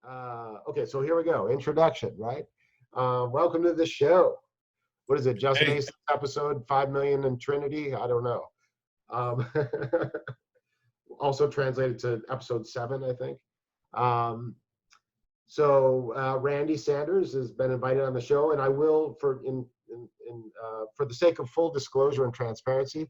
Okay, so here we go. Introduction, right? Welcome to the show. What is it? Just Hey, Masons episode 5 million in Trinity? I don't know. Um, also translated to episode 7, I think. Um, Randy Sanders has been invited on the show, and I will, for the sake of full disclosure and transparency,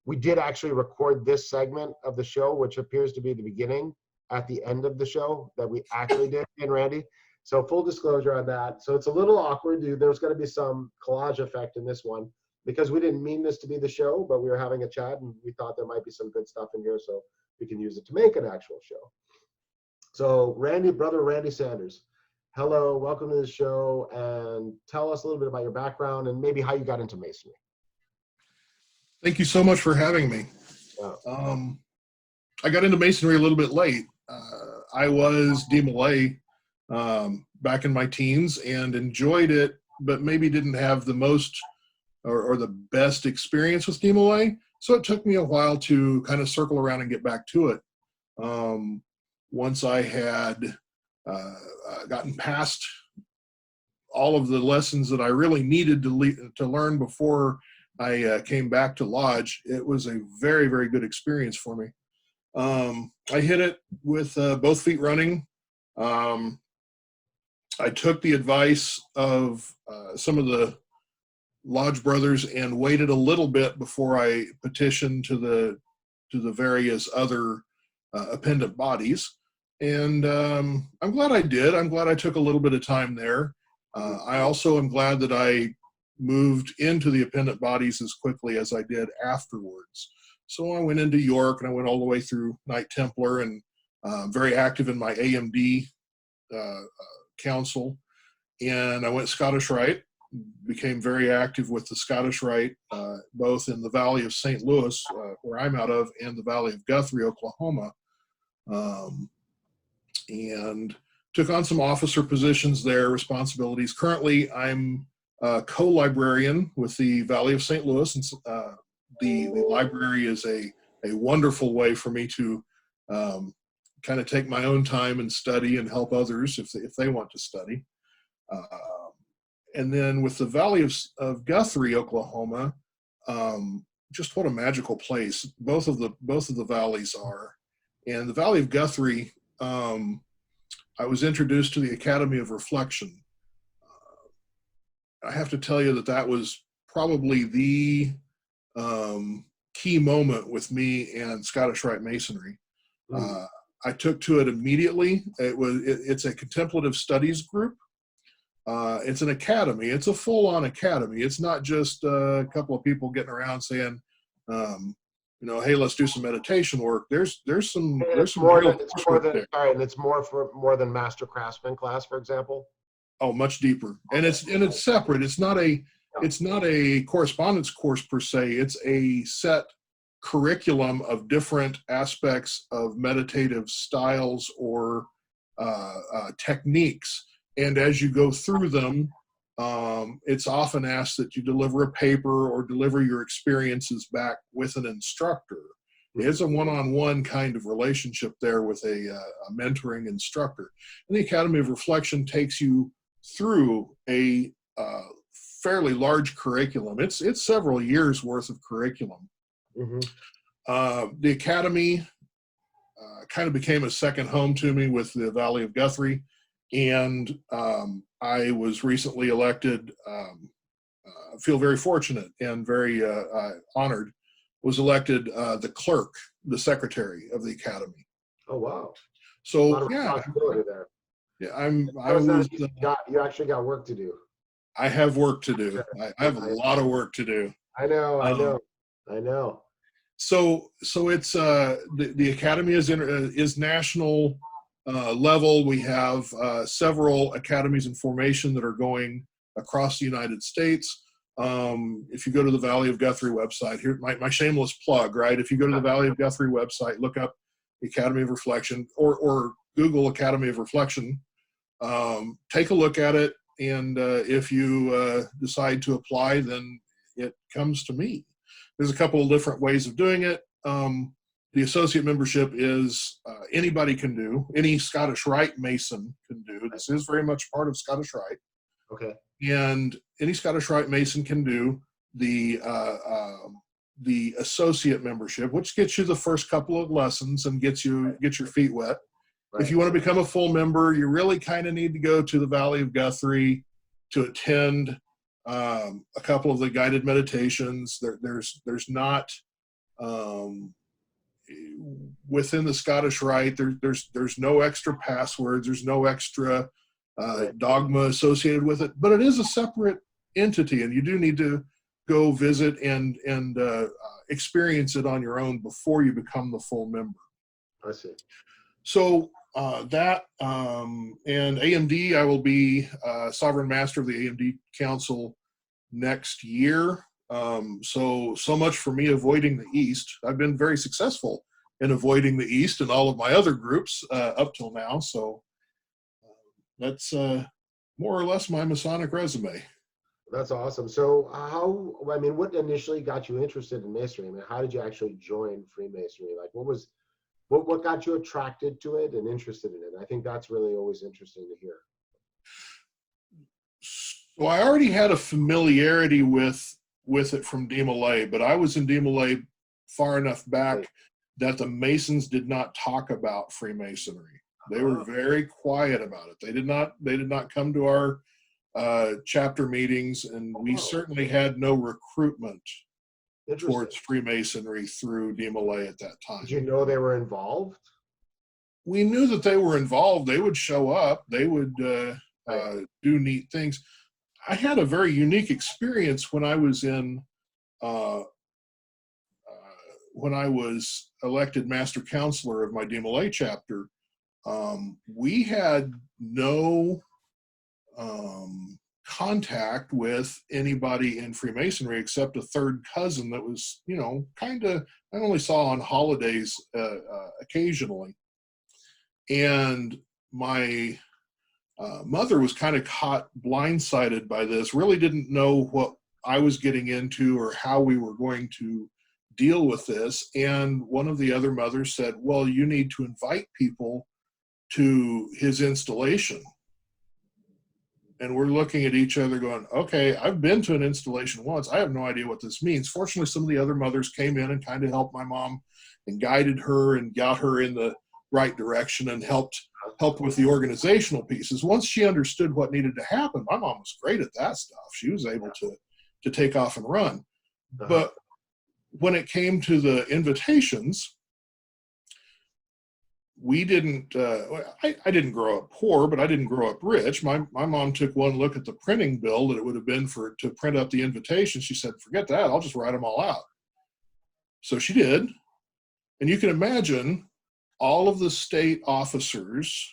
we did actually record this segment of the show, which appears to be the beginning at the end of the show that we actually did in Randy. So full disclosure on that. So it's a little awkward, dude. There's going to be some collage effect in this one because we didn't mean this to be the show, but we were having a chat and we thought there might be some good stuff in here, so we can use it to make an actual show. So brother Randy Sanders, hello, welcome to the show, and tell us a little bit about your background and maybe how you got into Masonry. thank you so much for having me. Yeah. I got into Masonry a little bit late. I was DMLA back in my teens and enjoyed it, but maybe didn't have the most or the best experience with DMLA. So it took me a while to kind of circle around and get back to it. Once I had gotten past all of the lessons that I really needed to learn before I came back to Lodge, it was a very, very good experience for me. I hit it with both feet running. I took the advice of some of the Lodge brothers and waited a little bit before I petitioned to the various other appendant bodies. And I'm glad I did. I'm glad I took a little bit of time there. I also am glad that I moved into the appendant bodies as quickly as I did afterwards. So I went into York and I went all the way through Knight Templar and very active in my AMD council. And I went Scottish Rite, became very active with the Scottish Rite, both in the Valley of St. Louis, where I'm out of, and the Valley of Guthrie, Oklahoma. And took on some officer positions there, responsibilities. Currently, I'm a co-librarian with the Valley of St. Louis, and the library is a wonderful way for me to kind of take my own time and study and help others if they want to study. And then with the Valley of Guthrie, Oklahoma, just what a magical place both of the valleys are. And the Valley of Guthrie, I was introduced to the Academy of Reflection. I have to tell you that was probably the key moment with me and Scottish Rite Masonry. I took to it immediately. It's a contemplative studies group. It's an academy. It's a full-on academy. It's not just a couple of people getting around saying, hey, let's do some meditation work. There's some more than Master Craftsman class, for example. Oh, much deeper, and it's separate. It's not a correspondence course per se. It's a set curriculum of different aspects of meditative styles or techniques. And as you go through them, it's often asked that you deliver a paper or deliver your experiences back with an instructor. It's a one-on-one kind of relationship there with a mentoring instructor. And the Academy of Reflection takes you through a fairly large curriculum. It's several years worth of curriculum. The Academy kind of became a second home to me with the Valley of Guthrie. And I was recently elected, feel very fortunate and very honored, was elected the clerk, the secretary of the Academy. Oh, wow. So, yeah. There. Yeah, you actually got work to do. I have work to do. I have a lot of work to do. I know. So it's the Academy is national level. We have several academies in formation that are going across the United States. If you go to the Valley of Guthrie website, here my shameless plug, right? If you go to the Valley of Guthrie website, look up the Academy of Reflection or Google Academy of Reflection, take a look at it, and if you decide to apply, then it comes to me. There's a couple of different ways of doing it. The associate membership is anybody can do. Any Scottish Rite Mason can do. This is very much part of Scottish Rite. Okay. And any Scottish Rite Mason can do the associate membership, which gets you the first couple of lessons and gets your feet wet. Right. If you want to become a full member, you really kind of need to go to the Valley of Guthrie to attend a couple of the guided meditations. There's not within the Scottish Rite. There's no extra passwords. There's no extra dogma associated with it. But it is a separate entity, and you do need to go visit and experience it on your own before you become the full member. I see. So that and AMD, I will be Sovereign Master of the AMD Council next year. So much for me avoiding the East. I've been very successful in avoiding the East and all of my other groups up till now. So that's more or less my Masonic resume. That's awesome. So what initially got you interested in Masonry? I mean, how did you actually join Freemasonry? Like, what got you attracted to it and interested in it? I think that's really always interesting to hear. So I already had a familiarity with it from DeMolay, but I was in DeMolay far enough back that the Masons did not talk about Freemasonry. They were very quiet about it. They did not come to our chapter meetings, and we certainly had no recruitment towards Freemasonry through DeMolay at that time. Did you know they were involved? We knew that they were involved. They would show up. They would do neat things. I had a very unique experience when I was elected Master Counselor of my DeMolay chapter. We had no contact with anybody in Freemasonry except a third cousin that was, kind of, I only saw on holidays occasionally. And my mother was kind of caught blindsided by this, really didn't know what I was getting into or how we were going to deal with this. And one of the other mothers said, well, you need to invite people to his installation. And we're looking at each other going, okay, I've been to an installation once. I have no idea what this means. Fortunately, some of the other mothers came in and kind of helped my mom and guided her and got her in the right direction and helped with the organizational pieces. Once she understood what needed to happen, my mom was great at that stuff. She was able to take off and run. But when it came to the invitations, we didn't, I didn't grow up poor, but I didn't grow up rich. My mom took one look at the printing bill that it would have been to print up the invitation. She said, forget that, I'll just write them all out. So she did. And you can imagine all of the state officers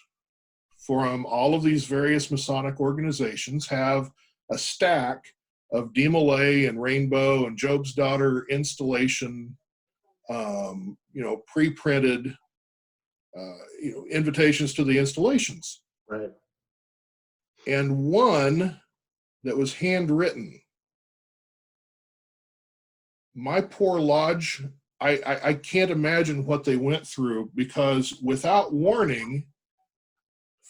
from all of these various Masonic organizations have a stack of DeMolay and Rainbow and Job's Daughter installation, pre-printed invitations to the installations. Right. And one that was handwritten. My poor lodge, I can't imagine what they went through, because without warning,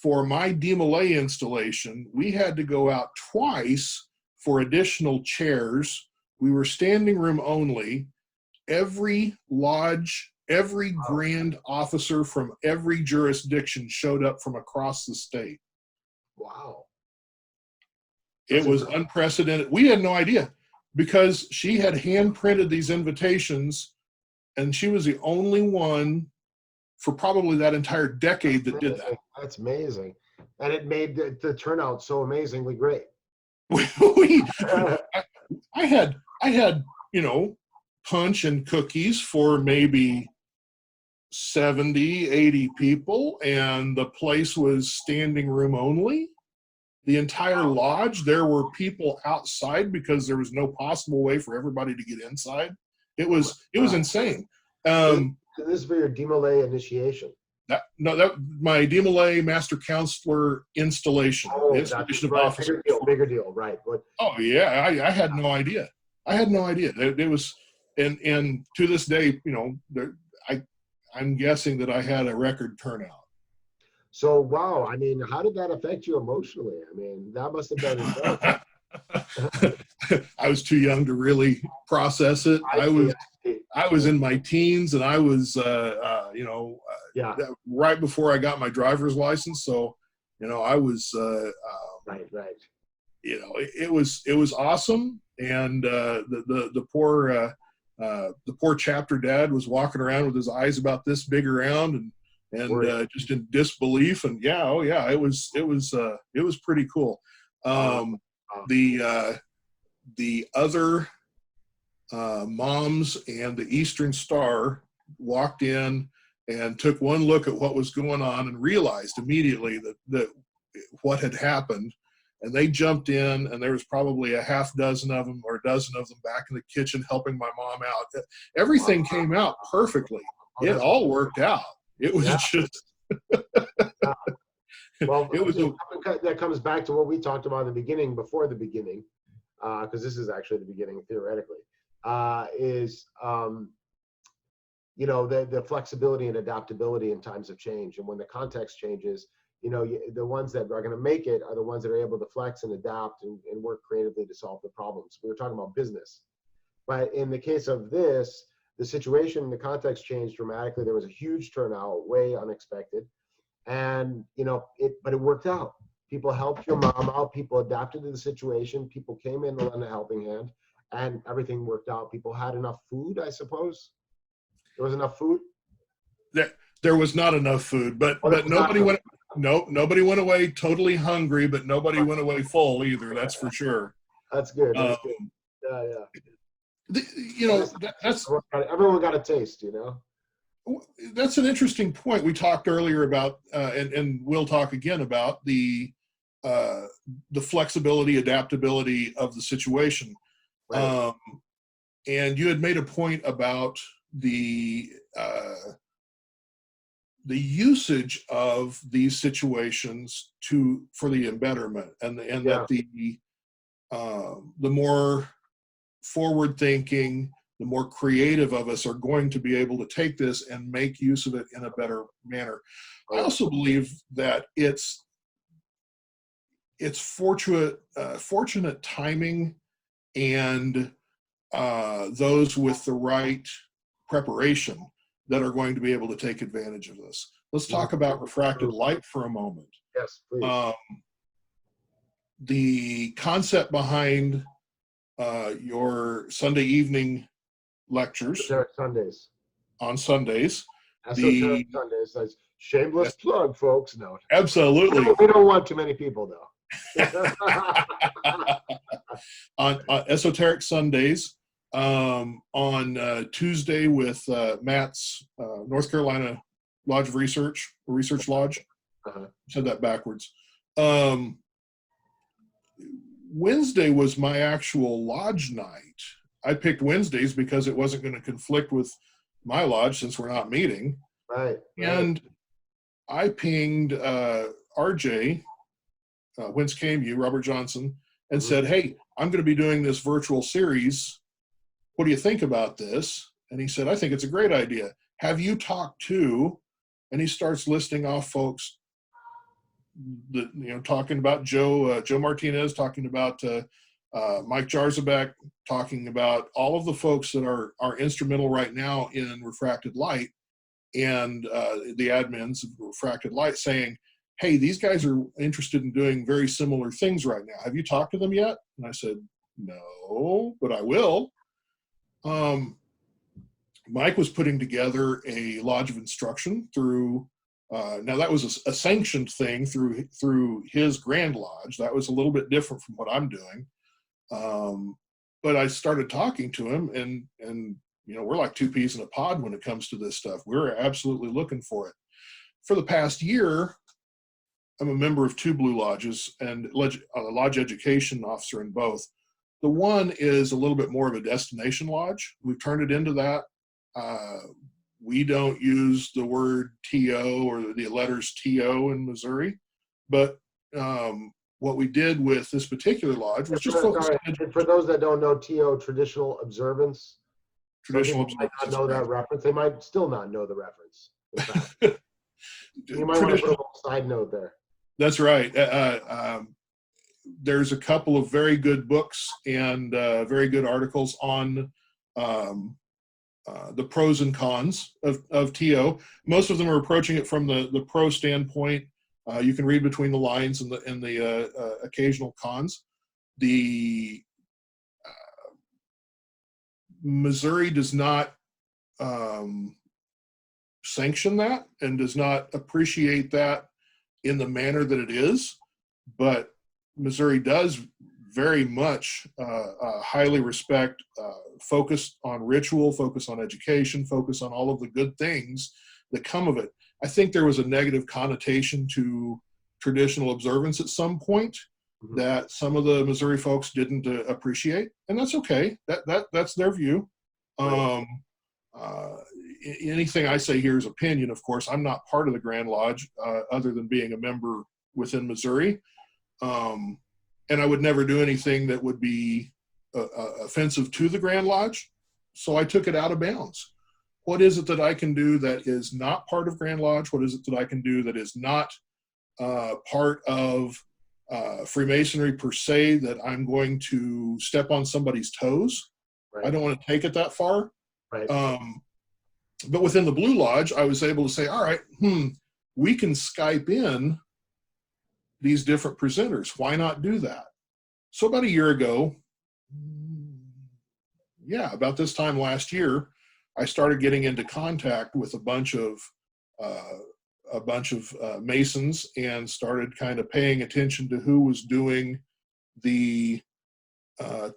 for my DeMolay installation, we had to go out twice for additional chairs. We were standing room only. Every lodge, every grand officer from every jurisdiction showed up from across the state. Wow. It was unprecedented. We had no idea, because she had hand printed these invitations, and she was the only one for probably that entire decade that did that. That's amazing. And it made the turnout so amazingly great. I had, punch and cookies for maybe 70, 80 people, and the place was standing room only. The entire lodge, there were people outside because there was no possible way for everybody to get inside. It was insane. This is for your DeMolay initiation. My DeMolay Master Counselor installation. Oh, installation of right. officers. Bigger deal, right? But, oh yeah, I had no idea. It was, and to this day, I'm guessing that I had a record turnout. So, wow, I mean, how did that affect you emotionally? I mean, that must have been intense. I was too young to really process it. I see. I was in my teens, and I was, Yeah, right before I got my driver's license. So, I was, right. it was awesome. And the poor chapter dad was walking around with his eyes about this big around, and just in disbelief. And it was pretty cool. The other moms and the Eastern Star walked in and took one look at what was going on and realized immediately that what had happened. And they jumped in, and there was probably a half dozen of them or a dozen of them back in the kitchen helping my mom out. Everything came out perfectly. It all worked out. It was just. Well, it was that comes back to what we talked about in the beginning, before the beginning, because this is actually the beginning theoretically, the flexibility and adaptability in times of change. And when the context changes, the ones that are going to make it are the ones that are able to flex and adapt and work creatively to solve the problems. We were talking about business. But in the case of this, the situation, the context changed dramatically. There was a huge turnout, way unexpected. And, but it worked out. People helped your mom out. People adapted to the situation. People came in to lend a helping hand, and everything worked out. People had enough food, I suppose. There was enough food? There was not enough food, but nobody went. No, nobody went away totally hungry, but nobody went away full either. That's for sure. That's good. That's good. That's everyone got a taste. That's an interesting point. We talked earlier about, and we'll talk again about the flexibility, adaptability of the situation. Right. And you had made a point about the usage of these situations for the embetterment, and that the more forward thinking, the more creative of us are going to be able to take this and make use of it in a better manner. I also believe that it's fortunate timing, and those with the right preparation that are going to be able to take advantage of this. Let's talk about refracted light for a moment. Yes, please. The concept behind your Sunday evening lectures Sundays. On Sundays. Sundays. That's shameless plug, folks. No, absolutely. We don't want too many people, though. on esoteric Sundays, on Tuesday with Matt's North Carolina Lodge of Research Lodge. Said that backwards. Wednesday was my actual lodge night. I picked Wednesdays because it wasn't going to conflict with my lodge since we're not meeting. Right. And I pinged RJ, whence came you, Robert Johnson, and said, hey, I'm going to be doing this virtual series. What do you think about this? And he said, I think it's a great idea. Have you talked to, and he starts listing off folks, talking about Joe Martinez, talking about Mike Jarzabek, talking about all of the folks that are instrumental right now in Refracted Light, and the admins of Refracted Light, saying, hey, these guys are interested in doing very similar things right now. Have you talked to them yet? And I said, no, but I will. Mike was putting together a lodge of instruction through, now that was a sanctioned thing through his Grand Lodge. That was a little bit different from what I'm doing. But I started talking to him, and we're like two peas in a pod when it comes to this stuff. We're absolutely looking for it. For the past year, I'm a member of two Blue Lodges and a lodge education officer in both. The one is a little bit more of a destination lodge. We've turned it into that. We don't use the word TO or the letters TO in Missouri, but what we did with this particular lodge was just focus on. For those that don't know, TO, traditional observance. Some Traditional people might not observance know is that reference. They might still not know the reference. In fact, you might want to put a little side note there. That's right. There's a couple of very good books and very good articles on the pros and cons of TO. Most of them are approaching it from the pro standpoint. You can read between the lines and the occasional cons. The Missouri does not sanction that and does not appreciate that in the manner that it is, but Missouri does very much highly respect, focus on ritual, focus on education, focus on all of the good things that come of it. I think there was a negative connotation to traditional observance at some point that some of the Missouri folks didn't appreciate, and that's okay. That's their view. Anything I say here is opinion, of course. I'm not part of the Grand Lodge other than being a member within Missouri. And I would never do anything that would be offensive to the Grand Lodge. So I took it out of bounds. What is it that I can do that is not part of Grand Lodge? What is it that I can do that is not part of Freemasonry per se, that I'm going to step on somebody's toes? Right. I don't want to take it that far. Right. But within the Blue Lodge, I was able to say, all right, we can Skype in these different presenters. Why not do that? So about a year ago, about this time last year, I started getting into contact with a bunch of Masons and started kind of paying attention to who was doing the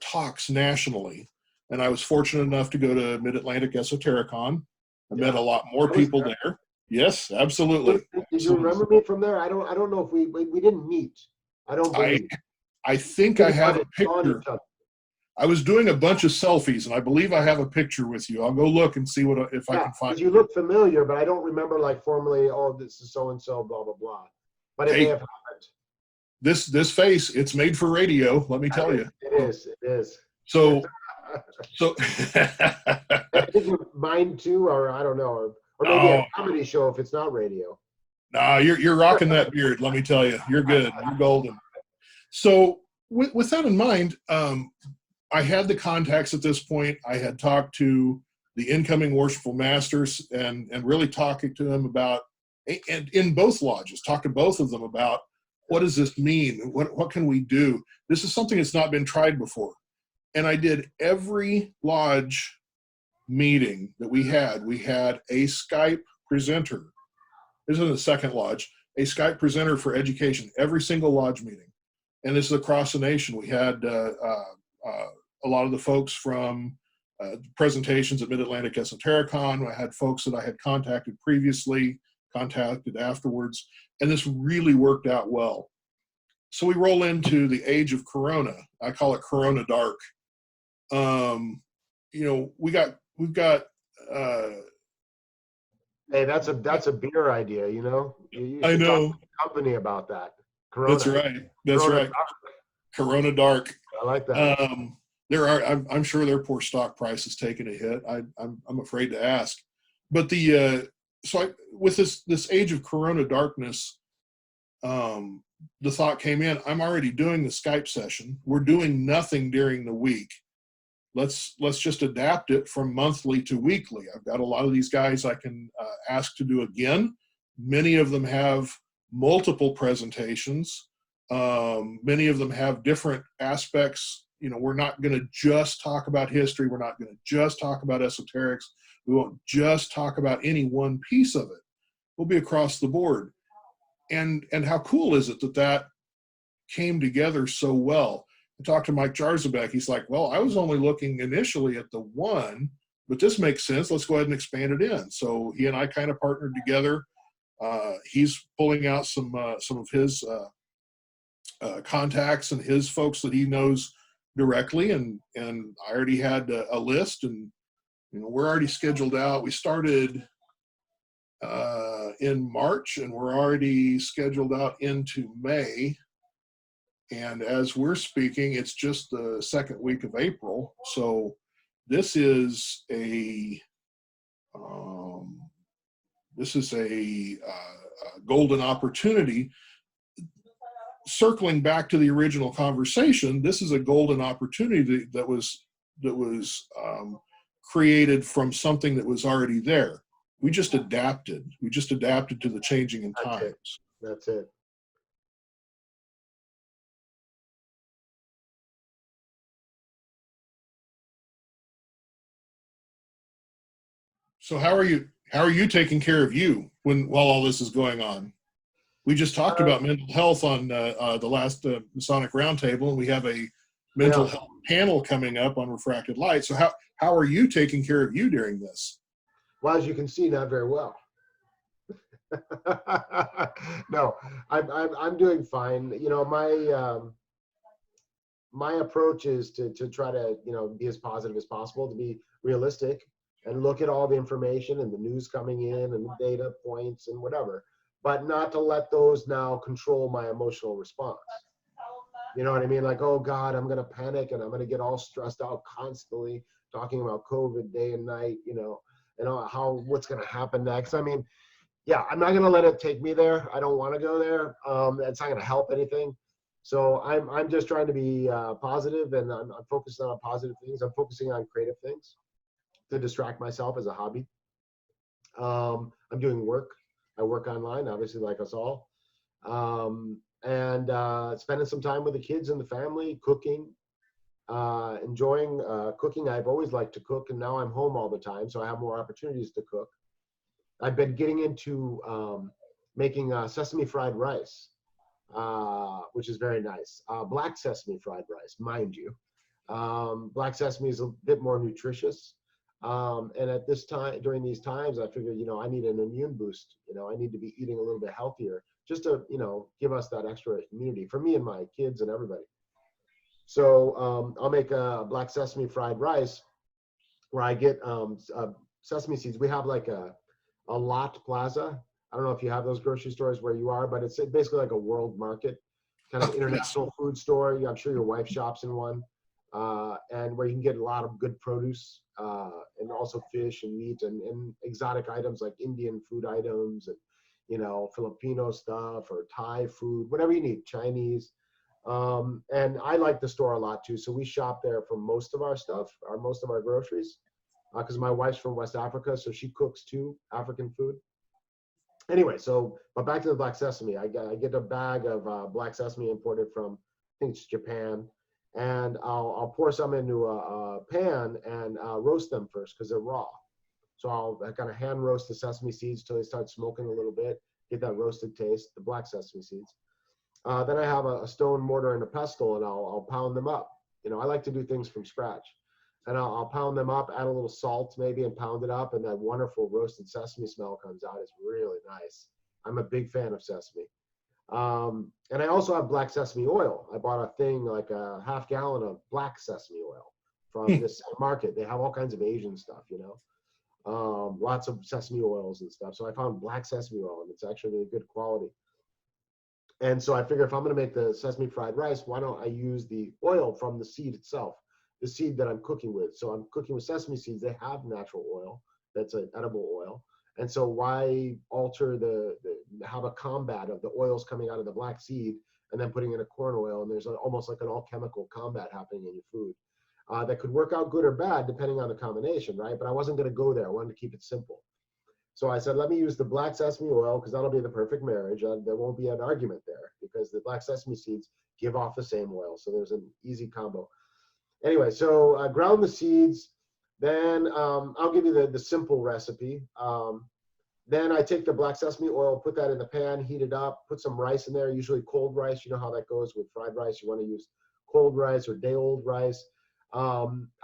talks nationally. And I was fortunate enough to go to Mid-Atlantic Esotericon. I met a lot more people there. Yes, absolutely. Did you remember me from there? I don't know if we didn't meet. I don't believe. I think I have a picture. I was doing a bunch of selfies, and I believe I have a picture with you. I'll go look and see if I can find. You look familiar, but I don't remember like formally. Oh, this is so and so, blah blah blah. But it may have happened. This face, it's made for radio. Let me tell you. It is. It is. So. I think mine too, or I don't know, or maybe a comedy show if it's not radio. No, you're rocking that beard. Let me tell you, you're good. You're golden. So with that in mind, I had the contacts at this point. I had talked to the incoming worshipful masters and really talking to them about, and in both lodges, talked to both of them about what does this mean? What can we do? This is something that's not been tried before. And I did every lodge meeting that we had a Skype presenter. This is the second lodge, a Skype presenter for education, every single lodge meeting. And this is across the nation. We had a lot of the folks from presentations at Mid-Atlantic Esotericon. I had folks that I had contacted previously, contacted afterwards, and this really worked out well. So we roll into the age of Corona. I call it Corona Dark. We've got hey, that's a beer idea, you know. You I know. talk to the company about that. Corona. That's right. That's Corona right. Dark. Corona Dark. I like that. I'm sure their poor stock price is taking a hit. I'm afraid to ask, but with this age of Corona darkness, the thought came in, I'm already doing the Skype session. We're doing nothing during the week. Let's just adapt it from monthly to weekly. I've got a lot of these guys I can ask to do again. Many of them have multiple presentations. Many of them have different aspects. We're not going to just talk about history. We're not going to just talk about esoterics. We won't just talk about any one piece of it. We'll be across the board. And how cool is it that came together so well? I talked to Mike Jarzabek. He's like, well, I was only looking initially at the one, but this makes sense. Let's go ahead and expand it in. So he and I kind of partnered together. He's pulling out some of his contacts and his folks that he knows directly. And I already had a list, and we're already scheduled out. We started in March, and we're already scheduled out into May. And as we're speaking, it's just the second week of April. So this is a um, golden opportunity. Circling back to the original conversation, this is a golden opportunity that was created from something that was already there. We just adapted. We just adapted to the changing in times. That's it. So how are you taking care of you while all this is going on? We just talked about mental health on the last Masonic Roundtable, and we have a mental health panel coming up on Refracted Light. So how are you taking care of you during this? Well, as you can see, not very well. No, I'm doing fine. You know, my approach is to try to, you know, be as positive as possible, to be realistic and look at all the information and the news coming in and the data points and whatever, but not to let those now control my emotional response. You know what I mean? Like, oh God, I'm going to panic and I'm going to get all stressed out constantly talking about COVID day and night, you know, and what's going to happen next. I mean, yeah, I'm not going to let it take me there. I don't want to go there. It's not going to help anything. So I'm just trying to be positive, and I'm focusing on positive things. I'm focusing on creative things to distract myself as a hobby. I'm doing work. I work online, obviously, like us all. And spending some time with the kids and the family, cooking, enjoying cooking. I've always liked to cook, and now I'm home all the time, so I have more opportunities to cook. I've been getting into making sesame fried rice, which is very nice. Black sesame fried rice, mind you. Black sesame is a bit more nutritious. And at this time, during these times, I figured, you know, I need an immune boost. You know, I need to be eating a little bit healthier just to, you know, give us that extra immunity for me and my kids and everybody. So I'll make a black sesame fried rice where I get sesame seeds. We have like a lot plaza. I don't know if you have those grocery stores where you are, but it's basically like a world market, kind of international food store. I'm sure your wife shops in one, and where you can get a lot of good produce, and also fish and meat and exotic items like Indian food items and, you know, Filipino stuff or Thai food, whatever you need, Chinese. And I like the store a lot too. So we shop there for most of our stuff, most of our groceries, because my wife's from West Africa, so she cooks too, African food. Anyway, but back to the black sesame. I get a bag of black sesame imported from, I think it's Japan, and I'll pour some into a pan and roast them first because they're raw. So I kind of hand roast the sesame seeds till they start smoking a little bit, get that roasted taste, the black sesame seeds. Then I have a stone mortar and a pestle, and I'll pound them up. You know, I like to do things from scratch. And I'll pound them up, add a little salt maybe, and pound it up, and that wonderful roasted sesame smell comes out. It's really nice. I'm a big fan of sesame. And I also have black sesame oil. I bought a thing, like a half gallon of black sesame oil from this market. They have all kinds of Asian stuff, you know, lots of sesame oils and stuff. So I found black sesame oil, and it's actually really good quality. And so I figure if I'm going to make the sesame fried rice, why don't I use the oil from the seed itself? The seed that I'm cooking with. So I'm cooking with sesame seeds. They have natural oil. That's an edible oil. And so why alter have a combat of the oils coming out of the black seed and then putting in a corn oil, and there's almost like an all chemical combat happening in your food that could work out good or bad depending on the combination, right? But I wasn't going to go there. I wanted to keep it simple. So I said, let me use the black sesame oil because that'll be the perfect marriage. There won't be an argument there because the black sesame seeds give off the same oil. So there's an easy combo. Anyway, so I ground the seeds. Then I'll give you the simple recipe. Then I take the black sesame oil, put that in the pan, heat it up, put some rice in there, usually cold rice. You know how that goes with fried rice. You want to use cold rice or day-old rice.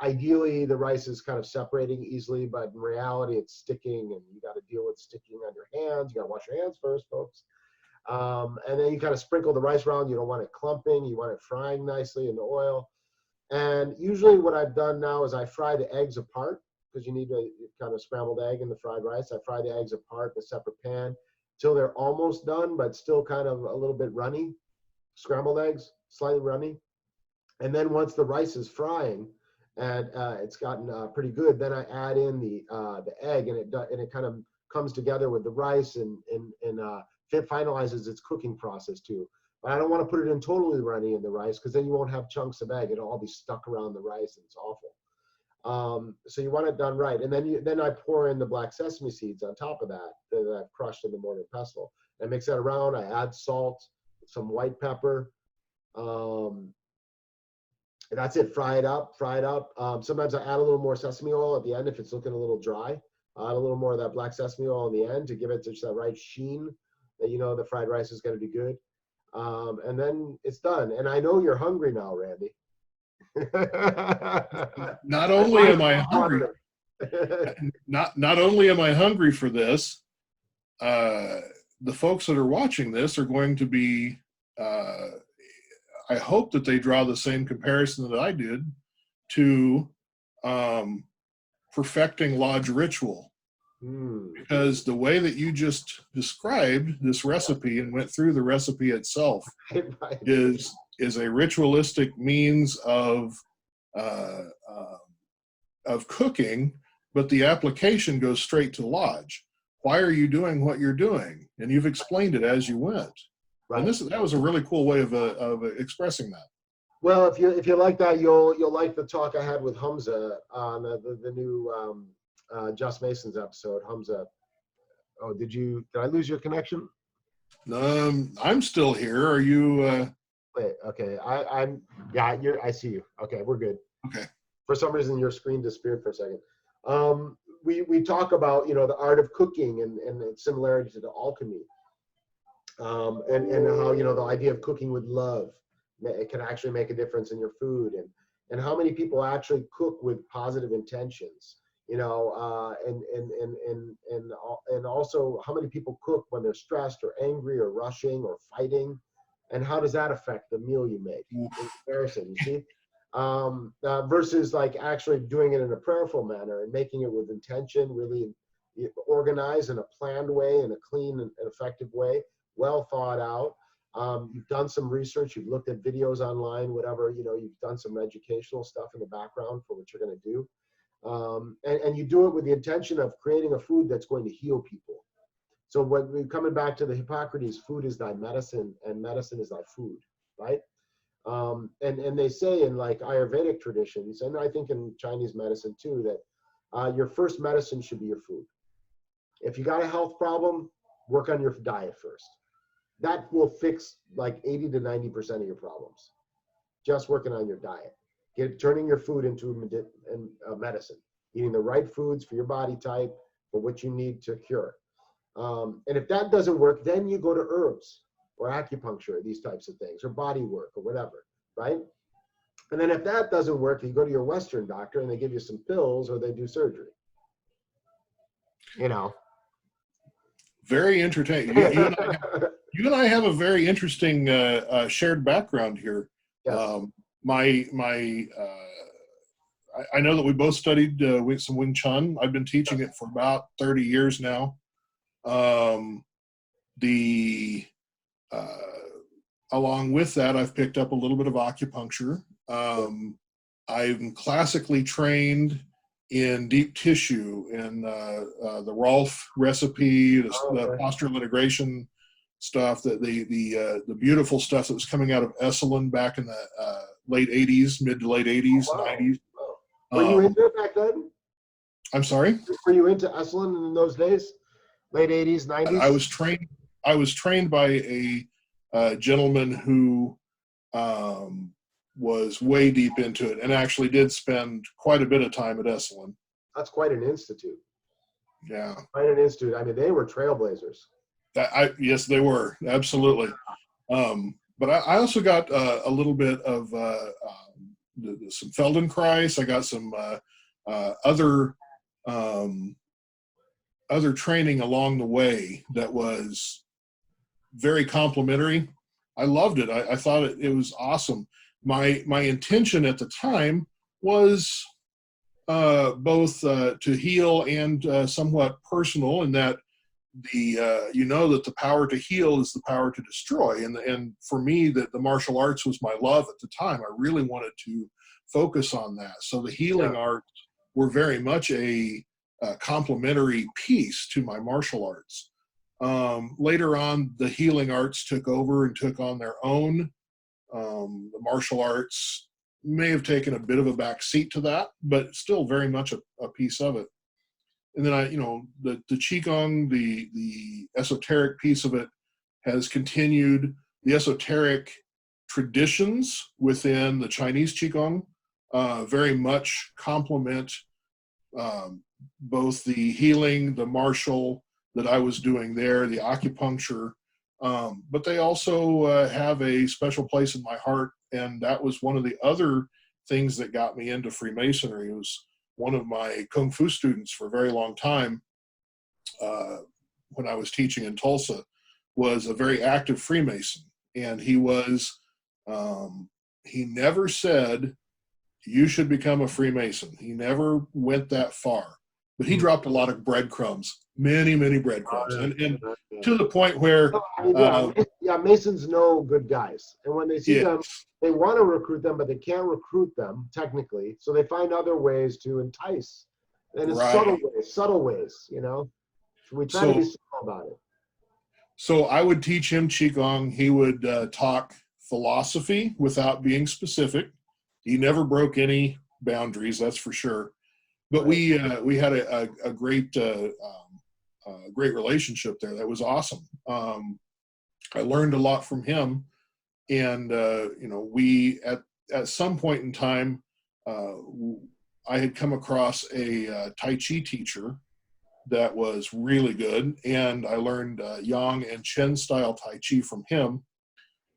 Ideally, the rice is kind of separating easily, but in reality, it's sticking, and you got to deal with sticking on your hands. You got to wash your hands first, folks. And then you kind of sprinkle the rice around. You don't want it clumping. You want it frying nicely in the oil. And usually what I've done now is I fry the eggs apart because you need a kind of scrambled egg in the fried rice. I fry the eggs apart in a separate pan till they're almost done, but still kind of a little bit runny. Scrambled eggs, slightly runny. And then once the rice is frying and it's gotten pretty good. Then I add in the egg, and it kind of comes together with the rice and finalizes its cooking process too. But I don't want to put it in totally runny in the rice, because then you won't have chunks of egg. It'll all be stuck around the rice, and it's awful. So you want it done right, and then I pour in the black sesame seeds on top of that I've crushed in the mortar and pestle. I mix that around. I add salt, some white pepper. And that's it. Fry it up. Sometimes I add a little more sesame oil at the end if it's looking a little dry. I add a little more of that black sesame oil in the end to give it just that right sheen that you know the fried rice is going to be good. And then it's done. And I know you're hungry now, Randy. Not only am I hungry, not only am I hungry for this, the folks that are watching this are going to be, I hope that they draw the same comparison that I did to perfecting lodge ritual. Because the way that you just described this recipe and went through the recipe itself is a ritualistic means of cooking, but the application goes straight to lodge. Why are you doing what you're doing? And you've explained it as you went. Right. And that was a really cool way of expressing that. Well, if you like that, you'll like the talk I had with Hamza on the new Just Masons episode. Hamza, oh, did I lose your connection? I'm still here. Are you? Wait, okay. I see you. Okay, we're good. Okay. For some reason, your screen disappeared for a second. We talk about the art of cooking and its similarity to the alchemy, and how the idea of cooking with love, it can actually make a difference in your food, and how many people actually cook with positive intentions, and also how many people cook when they're stressed or angry or rushing or fighting, and how does that affect the meal you make in comparison, you see? Versus like actually doing it in a prayerful manner and making it with intention, really organized in a planned way, in a clean and effective way, well thought out. You've done some research, you've looked at videos online, whatever, you've done some educational stuff in the background for what you're going to do. And you do it with the intention of creating a food that's going to heal people. So when we're coming back to the Hippocrates, food is thy medicine and medicine is thy food, right? And they say in like Ayurvedic traditions, and I think in Chinese medicine too, that your first medicine should be your food. If you got a health problem, work on your diet first. That will fix like 80 to 90% of your problems. Just working on your diet. Turning your food into a medicine. Eating the right foods for your body type, for what you need to cure. And if that doesn't work, then you go to herbs or acupuncture, these types of things, or body work or whatever, right? And then if that doesn't work, you go to your Western doctor and they give you some pills or they do surgery. Very entertaining. You and I have a very interesting shared background here. Yes. I know that we both studied some Wing Chun. I've been teaching it for about 30 years now. Along with that, I've picked up a little bit of acupuncture. I'm classically trained in deep tissue and the Rolf recipe, the postural integration stuff, the beautiful stuff that was coming out of Esalen back in the late 80s, mid to late 80s, 90s. Were you into it back then? I'm sorry? Were you into Esalen in those days? Late 80s, 90s? I was trained by a gentleman who was way deep into it and actually did spend quite a bit of time at Esalen. That's quite an institute. Yeah. Quite an institute. I mean, they were trailblazers. Yes, they were. Absolutely. But I also got a little bit of some Feldenkrais. I got some other training along the way that was very complimentary. I loved it. I thought it was awesome. My intention at the time was both to heal and somewhat personal, in that you know that the power to heal is the power to destroy, and for me, that the martial arts was my love at the time. I really wanted to focus on that. So the healing arts were very much a complementary piece to my martial arts. Later on, the healing arts took over and took on their own. The martial arts may have taken a bit of a back seat to that, but still very much a piece of it. And then the Qigong, the esoteric piece of it has continued. The esoteric traditions within the Chinese Qigong very much complement both the healing, the martial that I was doing there, the acupuncture, but they also have a special place in my heart. And that was one of the other things that got me into Freemasonry. It was one of my Kung Fu students for a very long time, when I was teaching in Tulsa, was a very active Freemason. And he never said, you should become a Freemason. He never went that far. But he dropped a lot of breadcrumbs, many, many breadcrumbs. And to the point where... Masons know good guys. And when they see them, yes. they want to recruit them, but they can't recruit them, technically. So they find other ways to entice. And it's subtle ways, you know? So we try to be subtle about it. So I would teach him Qigong. He would talk philosophy without being specific. He never broke any boundaries, that's for sure. But we had a great great relationship there. That was awesome. I learned a lot from him, and we at some point in time, I had come across a Tai Chi teacher that was really good, and I learned Yang and Chen style Tai Chi from him.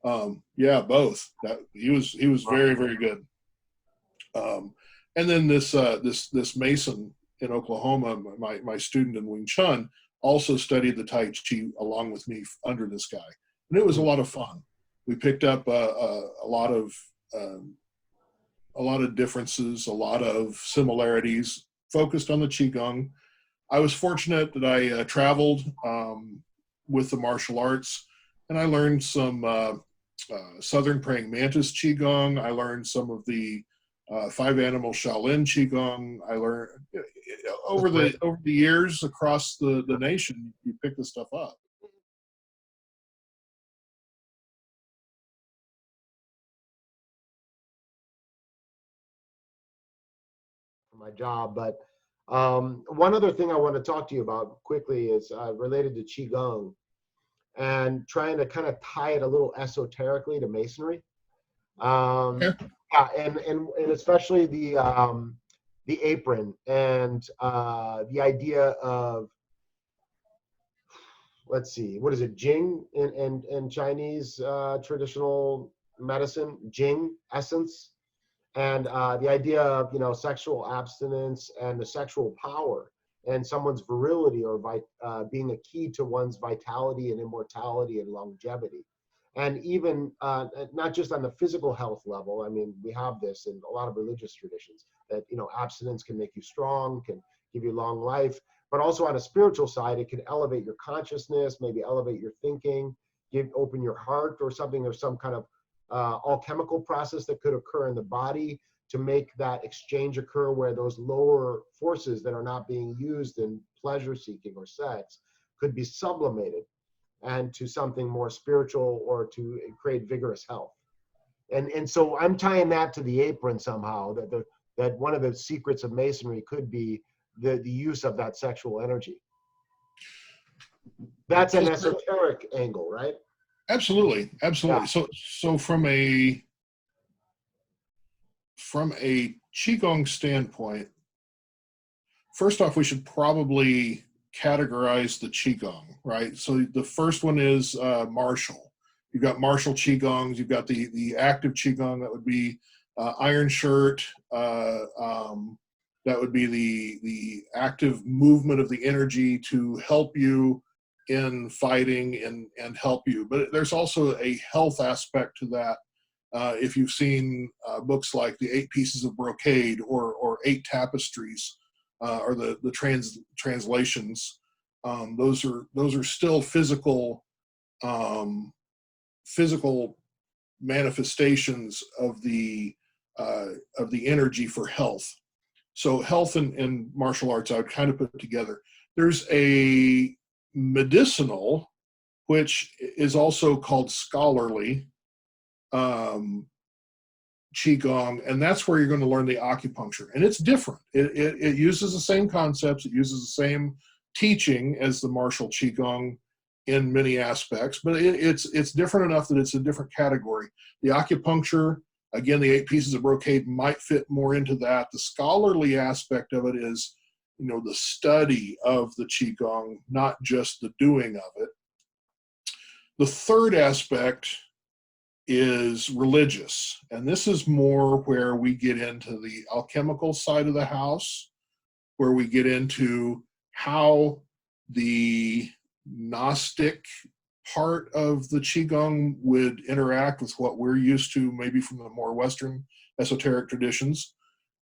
Both. He was very, very good. And then this Mason in Oklahoma, my student in Wing Chun, also studied the Tai Chi along with me under this guy, and it was a lot of fun. We picked up a lot of differences, a lot of similarities, focused on the Qigong. I was fortunate that I traveled with the martial arts, and I learned some Southern Praying Mantis Qigong. I learned some of the 5-animal Shaolin Qigong. I learned over the years across the nation. You pick this stuff up. For my job, but one other thing I want to talk to you about quickly is related to Qigong and trying to kind of tie it a little esoterically to Masonry. And especially the apron and the idea of, let's see, what is it, Jing in Chinese traditional medicine, Jing essence, and the idea of sexual abstinence and the sexual power and someone's virility or being a key to one's vitality and immortality and longevity. And even not just on the physical health level. I mean, we have this in a lot of religious traditions that abstinence can make you strong, can give you long life, but also on a spiritual side, it can elevate your consciousness, maybe elevate your thinking, open your heart or something, or some kind of alchemical process that could occur in the body to make that exchange occur, where those lower forces that are not being used in pleasure seeking or sex could be sublimated and to something more spiritual or to create vigorous health. And so I'm tying that to the apron somehow, that one of the secrets of Masonry could be the use of that sexual energy. That's an esoteric angle, right? Absolutely. Yeah. So from a Qigong standpoint, first off, we should probably categorize the Qigong, right? So the first one is martial. You've got martial Qigongs. You've got the active Qigong. That would be iron shirt. That would be the active movement of the energy to help you in fighting and help you. But there's also a health aspect to that. If you've seen books like The 8 Pieces of Brocade or 8 Tapestries, or the translations, Those are still physical manifestations of the energy for health. So health and martial arts I would kind of put together. There's a medicinal, which is also called scholarly Qigong, and that's where you're going to learn the acupuncture. And it's different. It uses the same concepts. It uses the same teaching as the martial Qigong in many aspects, but it's different enough that it's a different category. The acupuncture, again, the 8 pieces of brocade might fit more into that. The scholarly aspect of it is, the study of the Qigong, not just the doing of it. The third aspect is religious, and this is more where we get into the alchemical side of the house, where we get into how the Gnostic part of the Qigong would interact with what we're used to, maybe from the more Western esoteric traditions.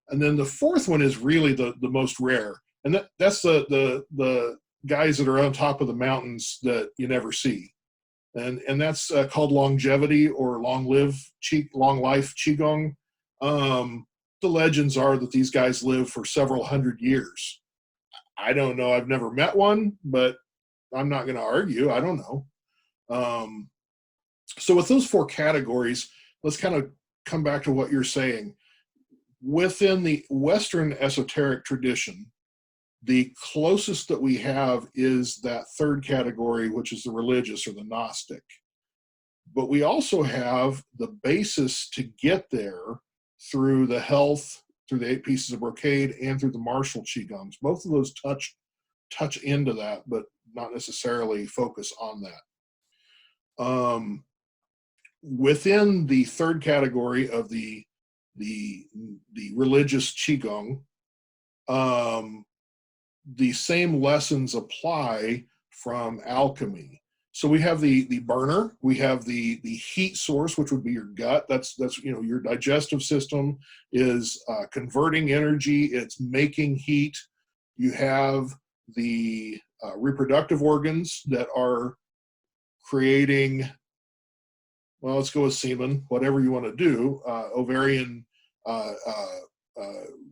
And then the fourth one is really the most rare, and that's the guys that are on top of the mountains that you never see, and that's called longevity or long life Qigong. The legends are that these guys live for several hundred years. I don't know. I've never met one, but I'm not going to argue. I don't know. So with those 4 categories, let's kind of come back to what you're saying. Within the Western esoteric tradition, the closest that we have is that third category, which is the religious or the Gnostic. But we also have the basis to get there through the health, through the 8 pieces of brocade, and through the martial Qigongs. Both of those touch into that, but not necessarily focus on that. Within the third category of the religious Qigong, the same lessons apply from alchemy. So we have the burner, we have the heat source, which would be your gut. That's your digestive system is converting energy. It's making heat. You have the reproductive organs that are creating, well, let's go with semen, whatever you want to do, ovarian,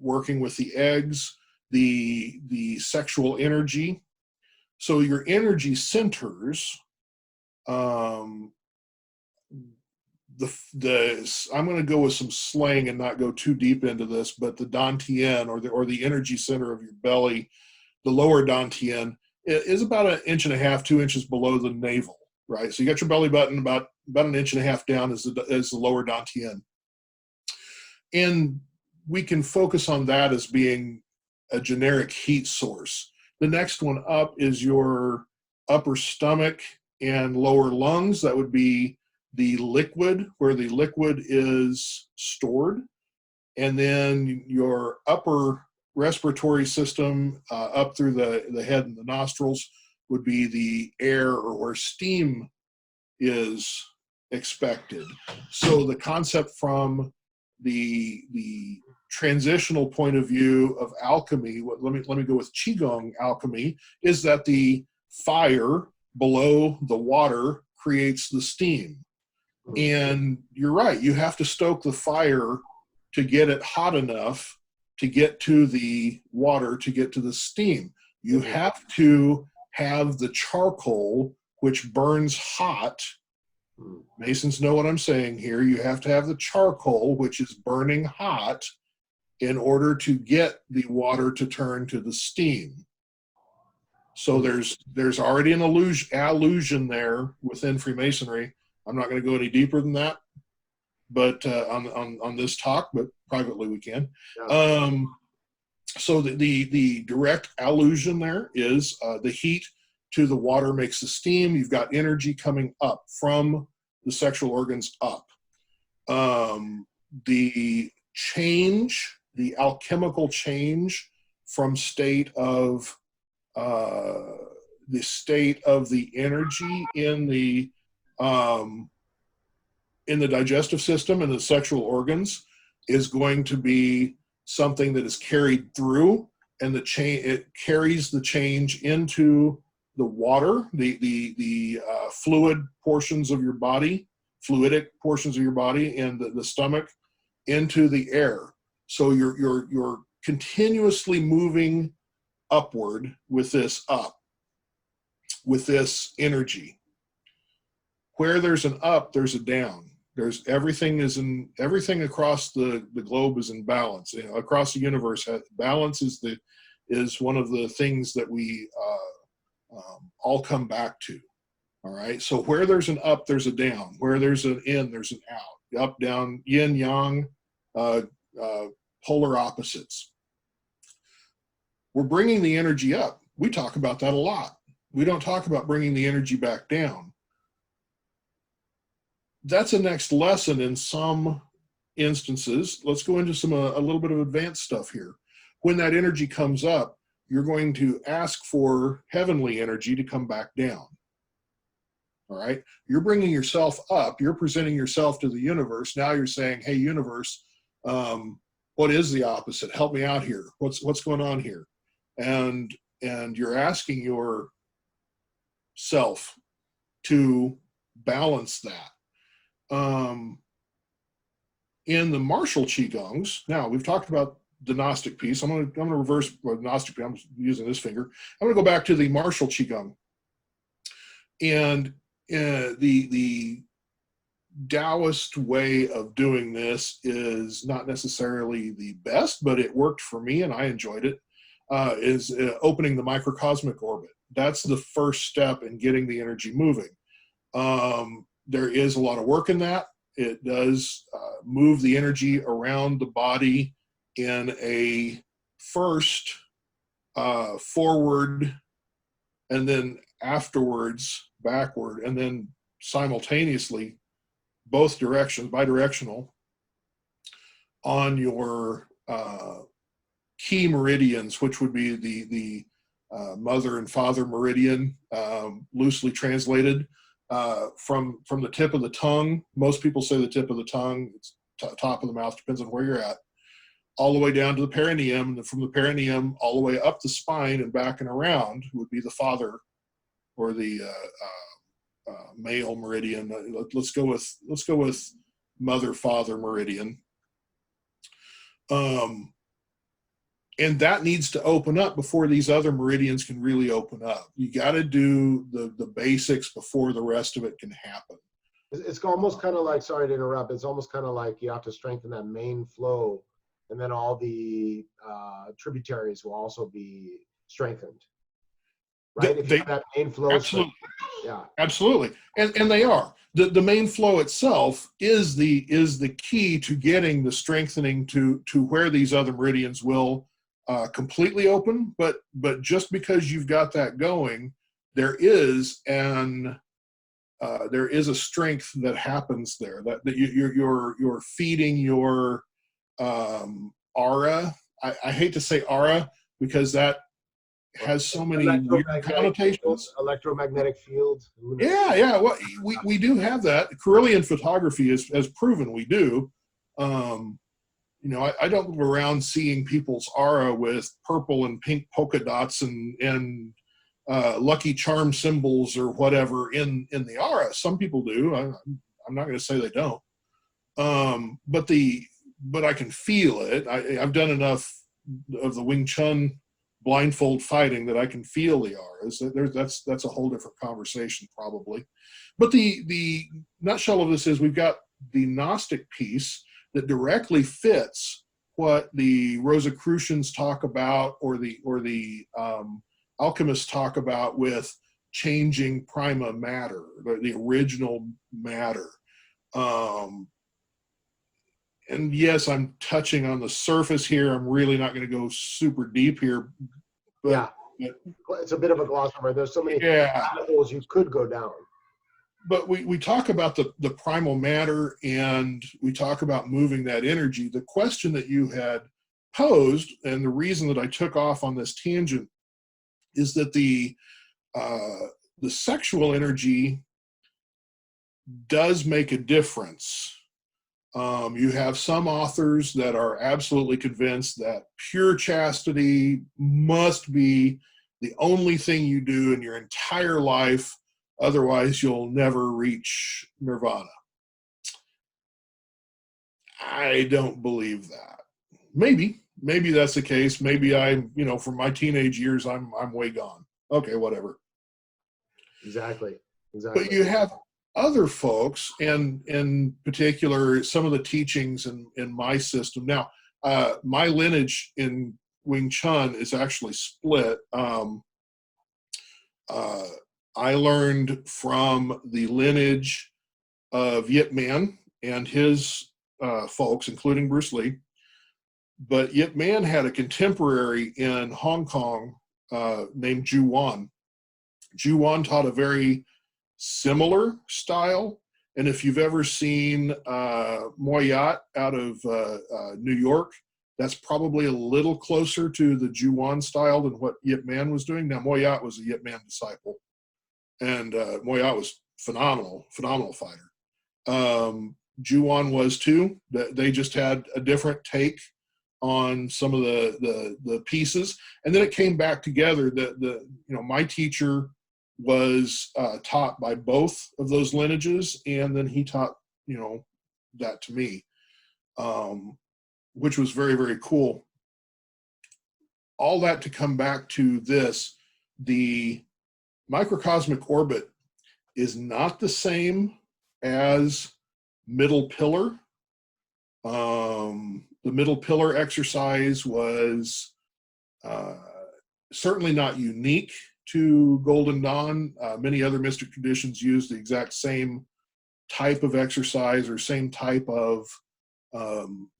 working with the eggs, the sexual energy. So your energy centers, I'm going to go with some slang and not go too deep into this, but the dantian or the energy center of your belly, the lower dantian, is about 1.5 inches, 2 inches below the navel, right? So you got your belly button about 1.5 inches down as the lower dantian. And we can focus on that as being a generic heat source. The next one up is your upper stomach and lower lungs. That would be the liquid, where the liquid is stored. And then your upper respiratory system up through the head and the nostrils would be the air, or where steam is expected. So the concept from the transitional point of view of alchemy, let me go with Qigong alchemy, is that the fire below the water creates the steam. And you're right, you have to stoke the fire to get it hot enough to get to the water, to get to the steam. You have to have the charcoal, which burns hot. Masons know what I'm saying here. You have to have the charcoal, which is burning hot, in order to get the water to turn to the steam. So there's already an allusion there within Freemasonry. I'm not going to go any deeper than that, but on this talk, but privately we can. Yeah. So the direct allusion there is the heat to the water makes the steam. You've got energy coming up from the sexual organs up. The change, the alchemical change from state of the energy in the digestive system and the sexual organs is going to be something that is carried through, and it carries the change into water, the fluid portions of your body, fluidic portions of your body, and the stomach into the air. So you're continuously moving upward with this energy. Where there's an up, there's a down. There's everything across the globe is in balance. You know, across the universe, balance is one of the things that we all come back to. All right. So where there's an up, there's a down. Where there's an in, there's an out. Up, down, yin, yang, polar opposites. We're bringing the energy up. We talk about that a lot. We don't talk about bringing the energy back down. That's a next lesson in some instances. Let's go into a little bit of advanced stuff here. When that energy comes up, you're going to ask for heavenly energy to come back down. All right. You're bringing yourself up. You're presenting yourself to the universe. Now you're saying, hey, universe, what is the opposite? Help me out here. What's going on here? And you're asking yourself to balance that. In the martial Qigongs, now we've talked about the Gnostic piece. I'm gonna reverse the Gnostic piece. I'm using this finger. I'm gonna go back to the martial Qigong. And the Taoist way of doing this is not necessarily the best, but it worked for me and I enjoyed it, is opening the microcosmic orbit. That's the first step in getting the energy moving. There is a lot of work in that. It does move the energy around the body in a first forward and then afterwards backward, and then simultaneously both directions, bidirectional, on your key meridians, which would be the mother and father meridian, loosely translated, from the tip of the tongue. Most people say the tip of the tongue, it's top of the mouth, depends on where you're at, all the way down to the perineum, and from the perineum all the way up the spine and back and around would be the father or the male meridian. Let's go with mother father meridian. And that needs to open up before these other meridians can really open up. You got to do the basics before the rest of it can happen. It's almost kind of like, sorry to interrupt, it's almost kind of like you have to strengthen that main flow, and then all the tributaries will also be strengthened. Right? If you have that main flow. Absolutely. Yeah. Absolutely. And they are. The main flow itself is the key to getting the strengthening to where these other meridians will completely open. But just because you've got that going, there is a strength that happens there, that you're feeding your aura. I hate to say aura because that has so many weird connotations. Electromagnetic field. Yeah. Well, we do have that. Carillion photography has proven we do. I don't go around seeing people's aura with purple and pink polka dots and Lucky Charm symbols or whatever in the aura. Some people do. I'm not going to say they don't. But I can feel it. I've done enough of the Wing Chun blindfold fighting that I can feel the auras. That's a whole different conversation probably. But the nutshell of this is we've got the Gnostic piece that directly fits what the Rosicrucians talk about, or the alchemists talk about with changing prima matter, the original matter. And yes, I'm touching on the surface here. I'm really not going to go super deep here. But, yeah, it's a bit of a gloss over. There's so many holes you could go down. But we talk about the primal matter, and we talk about moving that energy. The question that you had posed, and the reason that I took off on this tangent, is that the sexual energy does make a difference. You have some authors that are absolutely convinced that pure chastity must be the only thing you do in your entire life. Otherwise, you'll never reach nirvana. I don't believe that. Maybe that's the case. Maybe from my teenage years, I'm way gone. Okay, whatever. Exactly. But you have other folks, and in particular, some of the teachings in my system. Now, my lineage in Wing Chun is actually split. I learned from the lineage of Yip Man and his folks, including Bruce Lee. But Yip Man had a contemporary in Hong Kong named Ju Wan. Ju Wan taught a very similar style. And if you've ever seen Moyat out of New York, that's probably a little closer to the Ju Wan style than what Yip Man was doing. Now, Moyat was a Yip Man disciple, and Moyat was phenomenal fighter. Ju Wan was too. They just had a different take on some of the pieces, and then it came back together. My teacher was taught by both of those lineages, and then he taught that to me, which was very, very cool. All that to come back to this: the microcosmic orbit is not the same as middle pillar. The middle pillar exercise was certainly not unique to Golden Dawn. Many other mystic traditions use the exact same type of exercise or same type of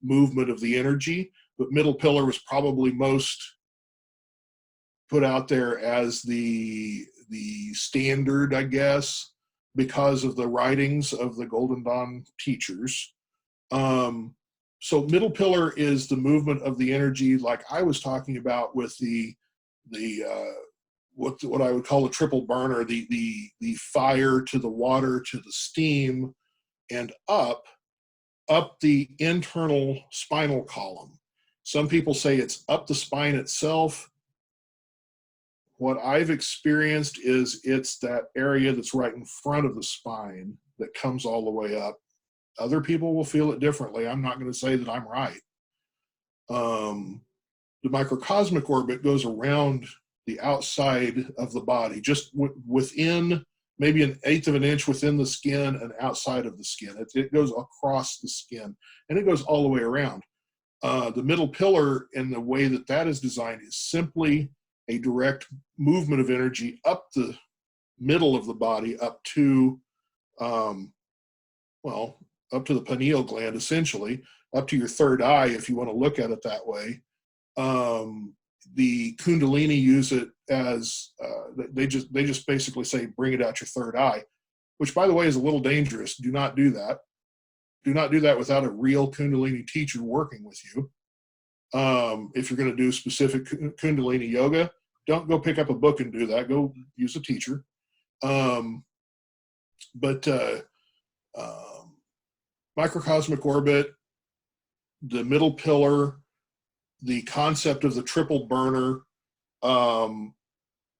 movement of the energy, but middle pillar was probably most put out there as the standard, I guess, because of the writings of the Golden Dawn teachers. So middle pillar is the movement of the energy, like I was talking about with the what I would call a triple burner, the fire to the water to the steam, and up the internal spinal column. Some people say it's up the spine itself. What I've experienced is it's that area that's right in front of the spine that comes all the way up. Other people will feel it differently. I'm not going to say that I'm right. The microcosmic orbit goes around the outside of the body, just within maybe 1/8 of an inch within the skin and outside of the skin. It goes across the skin, and it goes all the way around. The middle pillar, and the way that is designed, is simply a direct movement of energy up the middle of the body, up to up to the pineal gland, essentially, up to your third eye, if you want to look at it that way. The Kundalini use it as they just basically say, bring it out your third eye, which, by the way, is a little dangerous. Do not do that. Do not do that without a real Kundalini teacher working with you. If you're going to do specific Kundalini yoga, don't go pick up a book and do that. Go use a teacher. Microcosmic orbit, the middle pillar, the concept of the triple burner,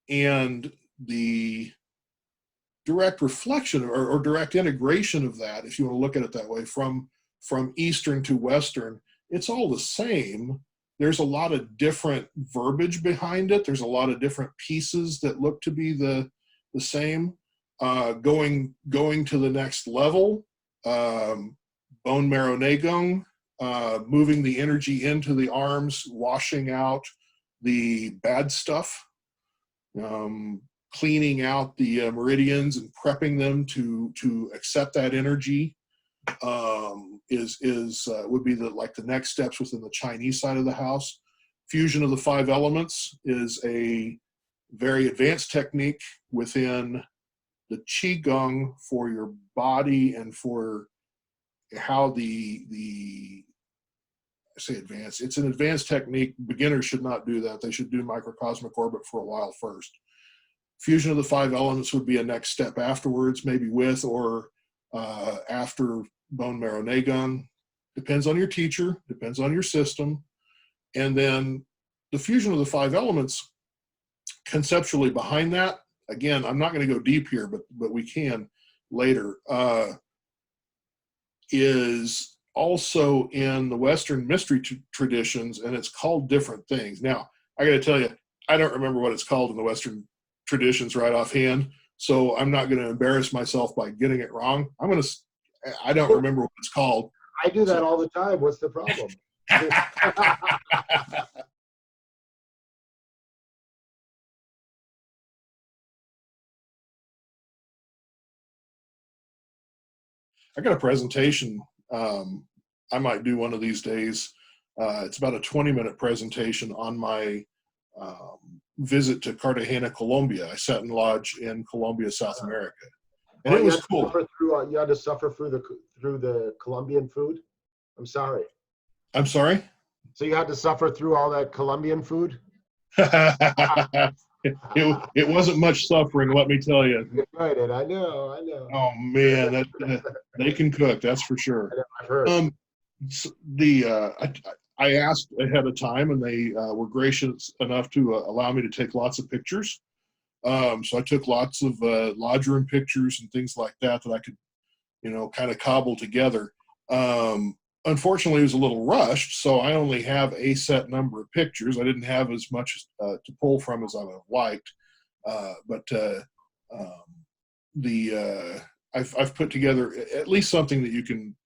and the direct reflection or direct integration of that, if you want to look at it that way, from Eastern to Western, it's all the same. There's a lot of different verbiage behind it. There's a lot of different pieces that look to be the same. Going to the next level, bone marrow Qigong, moving the energy into the arms, washing out the bad stuff, cleaning out the meridians and prepping them to accept that energy, would be the next steps within the Chinese side of the house. Fusion of the 5 elements is a very advanced technique within the Qi Gong for your body and for how I say advanced. It's an advanced technique. Beginners should not do that. They should do microcosmic orbit for a while first. Fusion of the 5 elements would be a next step afterwards, maybe with or after bone marrow Qigong. Depends on your teacher, depends on your system. And then the fusion of the 5 elements conceptually behind that, again, I'm not going to go deep here, but we can later, is also in the Western mystery traditions, and it's called different things. Now, I got to tell you, I don't remember what it's called in the Western traditions right offhand, so I'm not going to embarrass myself by getting it wrong. I don't remember what it's called. I do that all the time. What's the problem? I got a presentation I might do one of these days. It's about a 20-minute presentation on my visit to Cartagena, Colombia. I sat in lodge in Colombia, South America, and it was cool. You had to suffer through the Colombian food. I'm sorry. I'm sorry? So you had to suffer through all that Colombian food? It wasn't much suffering, let me tell you. Right, and I know. Oh man, they can cook, that's for sure. I've heard. I asked ahead of time, and they were gracious enough to allow me to take lots of pictures. So I took lots of lodge room pictures and things like that I could, kind of cobble together. Unfortunately, it was a little rushed, so I only have a set number of pictures. I didn't have as much to pull from as I would have liked, I've put together at least something that you can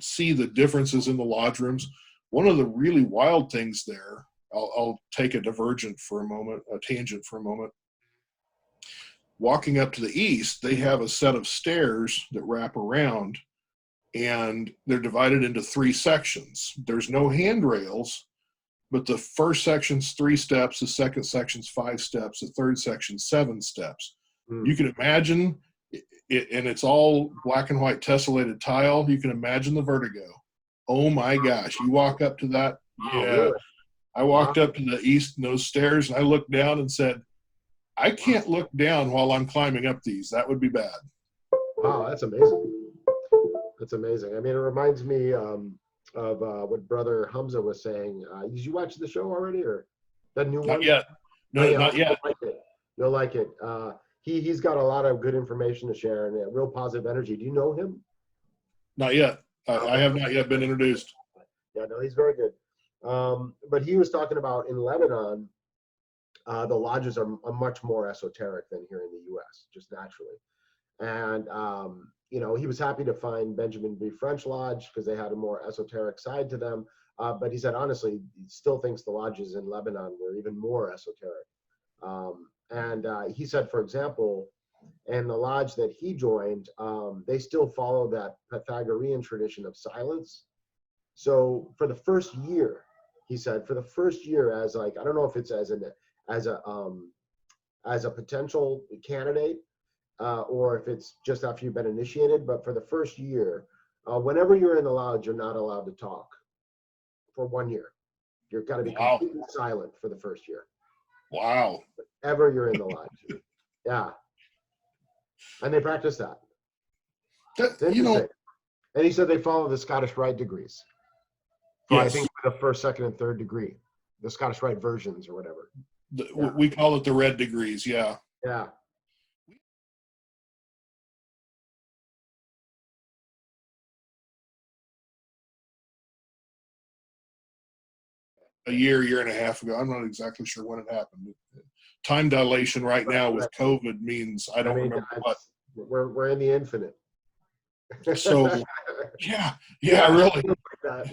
see the differences in the lodge rooms. One of the really wild things there, I'll take a tangent for a moment. Walking up to the east, they have a set of stairs that wrap around, and they're divided into 3 sections. There's no handrails, but the first section's 3 steps, the second section's 5 steps, the third section's 7 steps. You can imagine it, and it's all black and white tessellated tile. You can imagine the vertigo. Oh my gosh, you walk up to that. Yeah. Really? I walked up to the east and those stairs, and I looked down and said, I can't look down while I'm climbing up these. That would be bad. Wow, that's amazing. That's amazing. I mean, it reminds me of what Brother Hamza was saying. Did you watch the show already, or that new one? Not yet. No, yeah, not yet. You'll like it. He's got a lot of good information to share and real positive energy. Do you know him? Not yet. I have not yet been introduced. Yeah, no, he's very good. But he was talking about in Lebanon, the lodges are much more esoteric than here in the U.S., just naturally. And he was happy to find Benjamin B. French Lodge because they had a more esoteric side to them. But he said, honestly, he still thinks the lodges in Lebanon were even more esoteric. He said, for example, in the lodge that he joined, they still follow that Pythagorean tradition of silence. So for the first year, he said, as like, I don't know if it's as a potential candidate, or if it's just after you've been initiated, but for the first year, whenever you're in the lodge, you're not allowed to talk for 1 year. You've got to be completely silent for the first year. Wow. Whenever you're in the lodge. Yeah. And they practice that. And he said they follow the Scottish Rite degrees. So yes. I think the first, second, and third degree, the Scottish Rite versions or whatever. We call it the red degrees, yeah. Yeah. A year and a half ago. I'm not exactly sure when it happened. Time dilation right now with COVID means I don't remember what. We're in the infinite. So, yeah, really.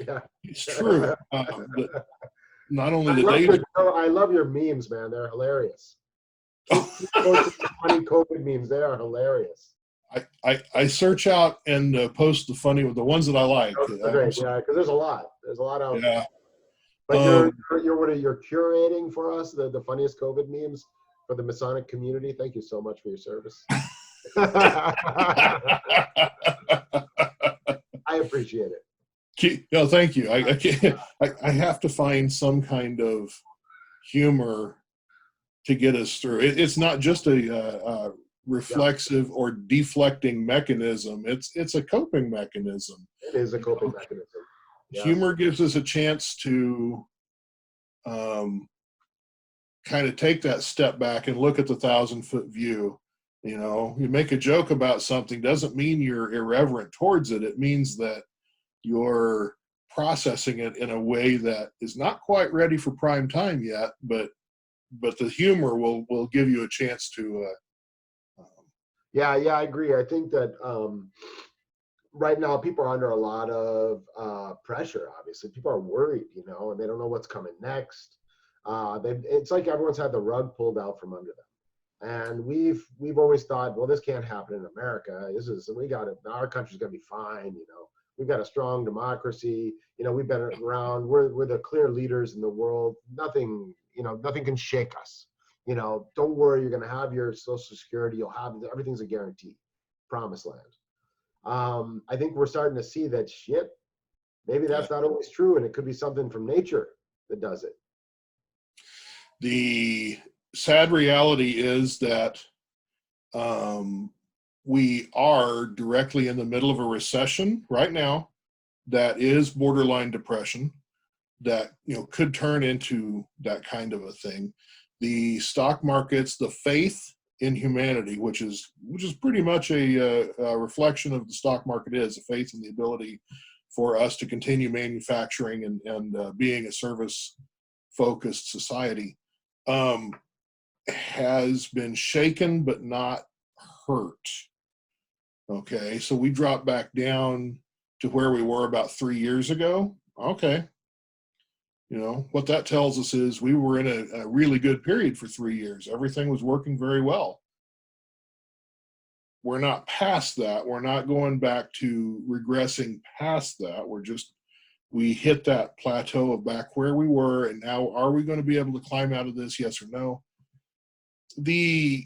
Yeah. It's true. Not only the days. I love your memes, man. They're hilarious. Funny COVID memes. They are hilarious. I search out and post the ones that I like. Great, yeah, because there's a lot. There's a lot out there. Yeah. But you're curating for us the funniest COVID memes for the Masonic community. Thank you so much for your service. I appreciate it. No, thank you. I have to find some kind of humor to get us through. It's not just a reflexive or deflecting mechanism. It's a coping mechanism. It is a coping mechanism. Yeah. Humor gives us a chance to kind of take that step back and look at the 1,000-foot view. You know, you make a joke about something doesn't mean you're irreverent towards it. It means that you're processing it in a way that is not quite ready for prime time yet, but the humor will give you a chance to. Yeah, I agree. I think that right now people are under a lot of pressure. Obviously, people are worried, you know, and they don't know what's coming next. It's like everyone's had the rug pulled out from under them. And we've always thought, well, this can't happen in America. Our country's gonna be fine, you know. We've got a strong democracy, you know, we've been around, we're the clear leaders in the world. Nothing can shake us. You know, don't worry, you're gonna have your Social Security, you'll have everything's a guarantee, promised land. I think we're starting to see that shit, maybe that's not always true, and it could be something from nature that does it. The sad reality is that we are directly in the middle of a recession right now that is borderline depression, that, you know, could turn into that kind of a thing. The stock markets, the faith in humanity, which is pretty much a reflection of the stock market, is a faith in the ability for us to continue manufacturing and being a service-focused society, has been shaken but not hurt. Okay, so we dropped back down to where we were about 3 years ago. Okay, you know, what that tells us is we were in a really good period for 3 years. Everything was working very well. We're not past that. We're not going back to regressing past that. We hit that plateau of back where we were, and now are we going to be able to climb out of this, yes or no? The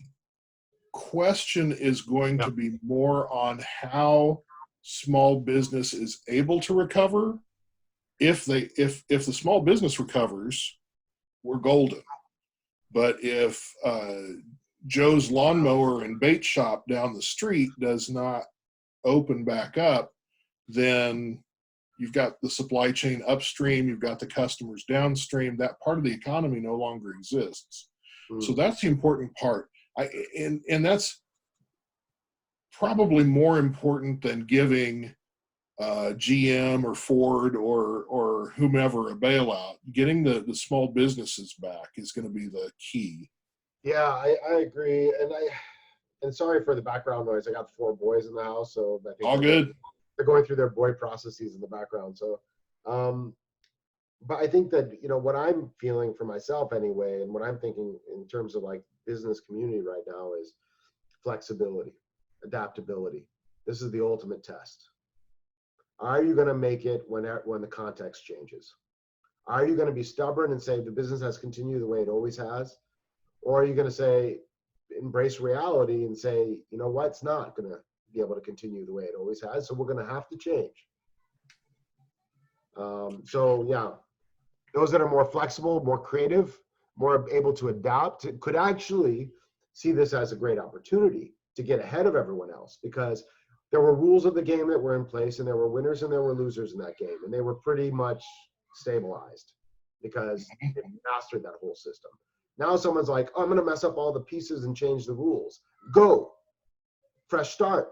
question is going to be more on how small business is able to recover. If the small business recovers, we're golden. But if Joe's lawnmower and bait shop down the street does not open back up, then you've got the supply chain upstream, you've got the customers downstream. That part of the economy no longer exists. So that's the important part. And that's probably more important than giving GM or Ford or whomever a bailout. Getting the small businesses back is going to be the key. Yeah, I agree. And sorry for the background noise. I got 4 boys in the house, so I think All good. They're going through their boy processes in the background. So, but I think that, you know, what I'm feeling for myself anyway, and what I'm thinking in terms of like business community right now is flexibility, adaptability. This is the ultimate test. Are you going to make it when the context changes? Are you going to be stubborn and say the business has continued the way it always has? Or are you going to say, embrace reality and say, you know what, it's not going to be able to continue the way it always has, so we're going to have to change. So yeah, those that are more flexible, more creative, more able to adapt could actually see this as a great opportunity to get ahead of everyone else, because there were rules of the game that were in place, and there were winners and there were losers in that game, and they were pretty much stabilized because they mastered that whole system. Now someone's like, oh, I'm going to mess up all the pieces and change the rules. Go. Fresh start.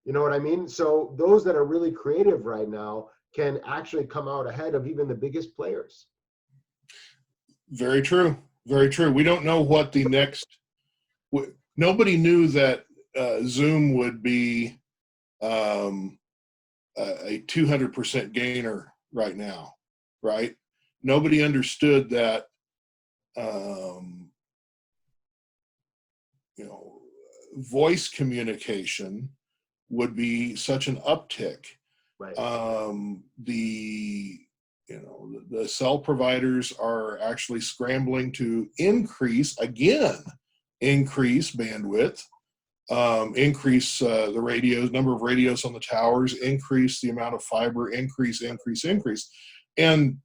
You know what I mean? So those that are really creative right now can actually come out ahead of even the biggest players. Very true. Very true. We don't know what the next. Nobody knew that Zoom would be a 200% gainer right now, right? Nobody understood that, you know, voice communication would be such an uptick. Right. The cell providers are actually scrambling to increase bandwidth, increase the radios, number of radios on the towers, increase the amount of fiber, increase. And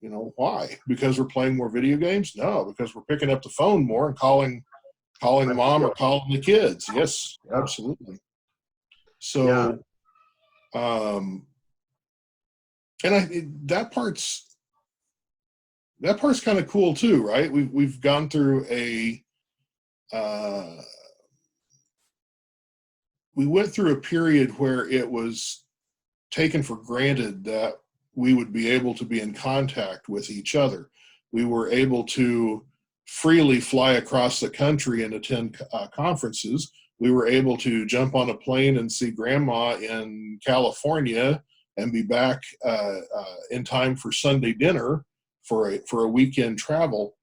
you know why? Because we're playing more video games? No, because we're picking up the phone more and calling mom or calling the kids. Yes, absolutely. So, and that part's that part's kind of cool too, right? We've gone through we went through a period where it was taken for granted that we would be able to be in contact with each other. We were able to freely fly across the country and attend conferences. We were able to jump on a plane and see grandma in California and be back in time for Sunday dinner for a weekend travel.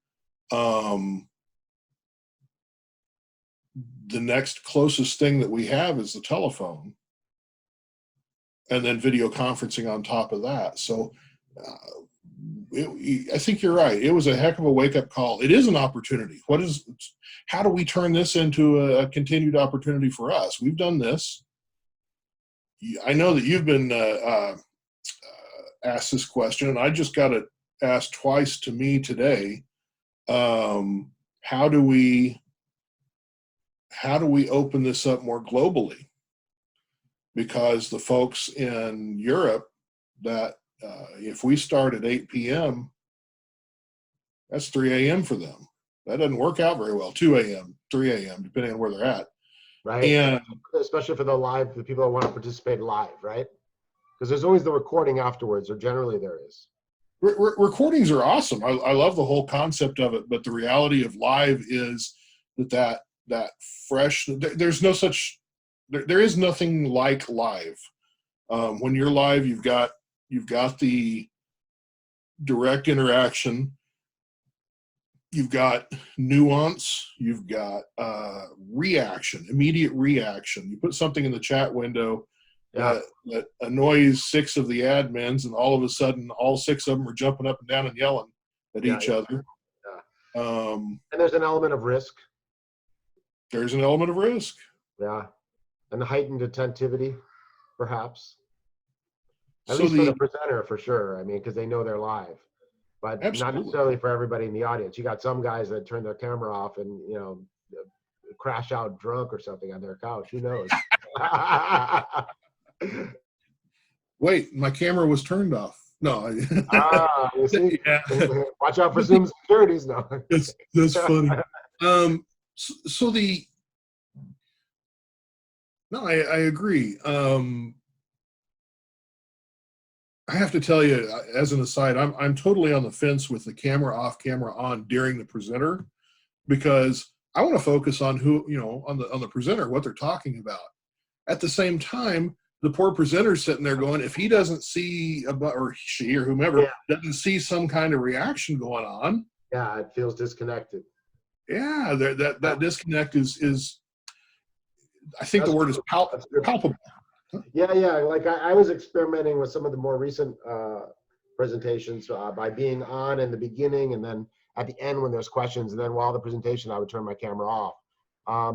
The next closest thing that we have is the telephone, and then video conferencing on top of that. So I think you're right. It was a heck of a wake-up call. It is an opportunity. How do we turn this into a continued opportunity for us? We've done this. I know that you've been asked this question, and I just got it asked twice to me today. How do we open this up more globally? Because the folks in Europe, that if we start at 8 p.m., that's 3 a.m. for them. That doesn't work out very well. 2 a.m., 3 a.m., depending on where they're at. Right. And especially for the people that want to participate live, right? Because there's always the recording afterwards, or generally there is. Recordings are awesome. I love the whole concept of it, but the reality of live is that fresh. There's no such. There is nothing like live. When you're live, you've got the direct interaction. You've got nuance. You've got reaction, immediate reaction. You put something in the chat window that annoys 6 of the admins, and all of a sudden, all 6 of them are jumping up and down and yelling at each other. Yeah. And there's an element of risk. There's an element of risk. Yeah. And heightened attentivity, perhaps. At So least for the presenter, for sure. I mean, because they know they're live. But absolutely. Not necessarily for everybody in the audience. You got some guys that turn their camera off and, crash out drunk or something on their couch. Who knows? Wait, my camera was turned off. No. You see? Yeah. Watch out for Zoom securities now. That's funny. I agree. I have to tell you, as an aside, I'm totally on the fence with the camera off, camera on during the presenter, because I want to focus on on the presenter, what they're talking about. At the same time, the poor presenter's sitting there going, if he doesn't see, or she or whomever doesn't see some kind of reaction going on. Yeah, it feels disconnected. Yeah, that disconnect is I think the word is palpable. Yeah. Like I was experimenting with some of the more recent presentations by being on in the beginning, and then at the end when there's questions, and then while the presentation, I would turn my camera off.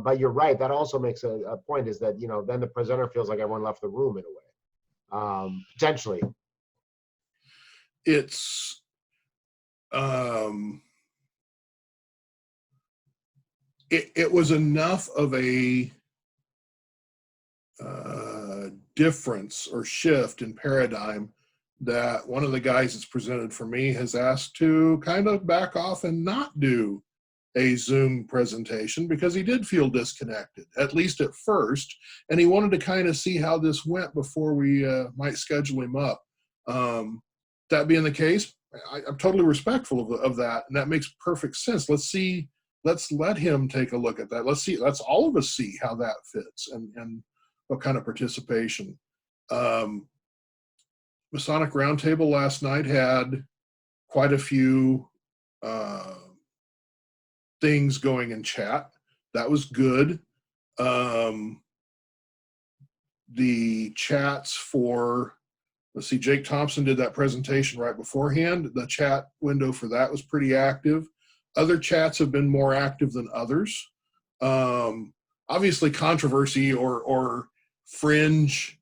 But you're right. That also makes a point, is that, then the presenter feels like everyone left the room in a way, potentially. It's it was enough of a difference or shift in paradigm that one of the guys that's presented for me has asked to kind of back off and not do a Zoom presentation, because he did feel disconnected, at least at first, and he wanted to kind of see how this went before we might schedule him up. That being the case, I'm totally respectful of that, and that makes perfect sense. Let's let him take a look at that. Let's all of us see how that fits and what kind of participation. Masonic Roundtable last night had quite a few things going in chat. That was good. The chats for, let's see, Jake Thompson did that presentation right beforehand. The chat window for that was pretty active. Other chats have been more active than others. Obviously, controversy or fringe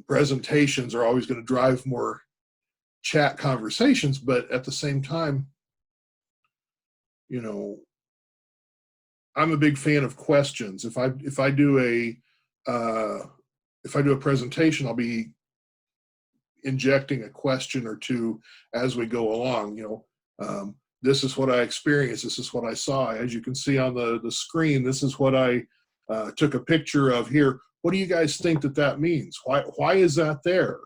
presentations are always going to drive more chat conversations, but at the same time, I'm a big fan of questions. If I do a presentation, I'll be injecting a question or two as we go along. This is what I experienced. This is what I saw. As you can see on the screen, this is what I took a picture of here. What do you guys think that means? Why is that there?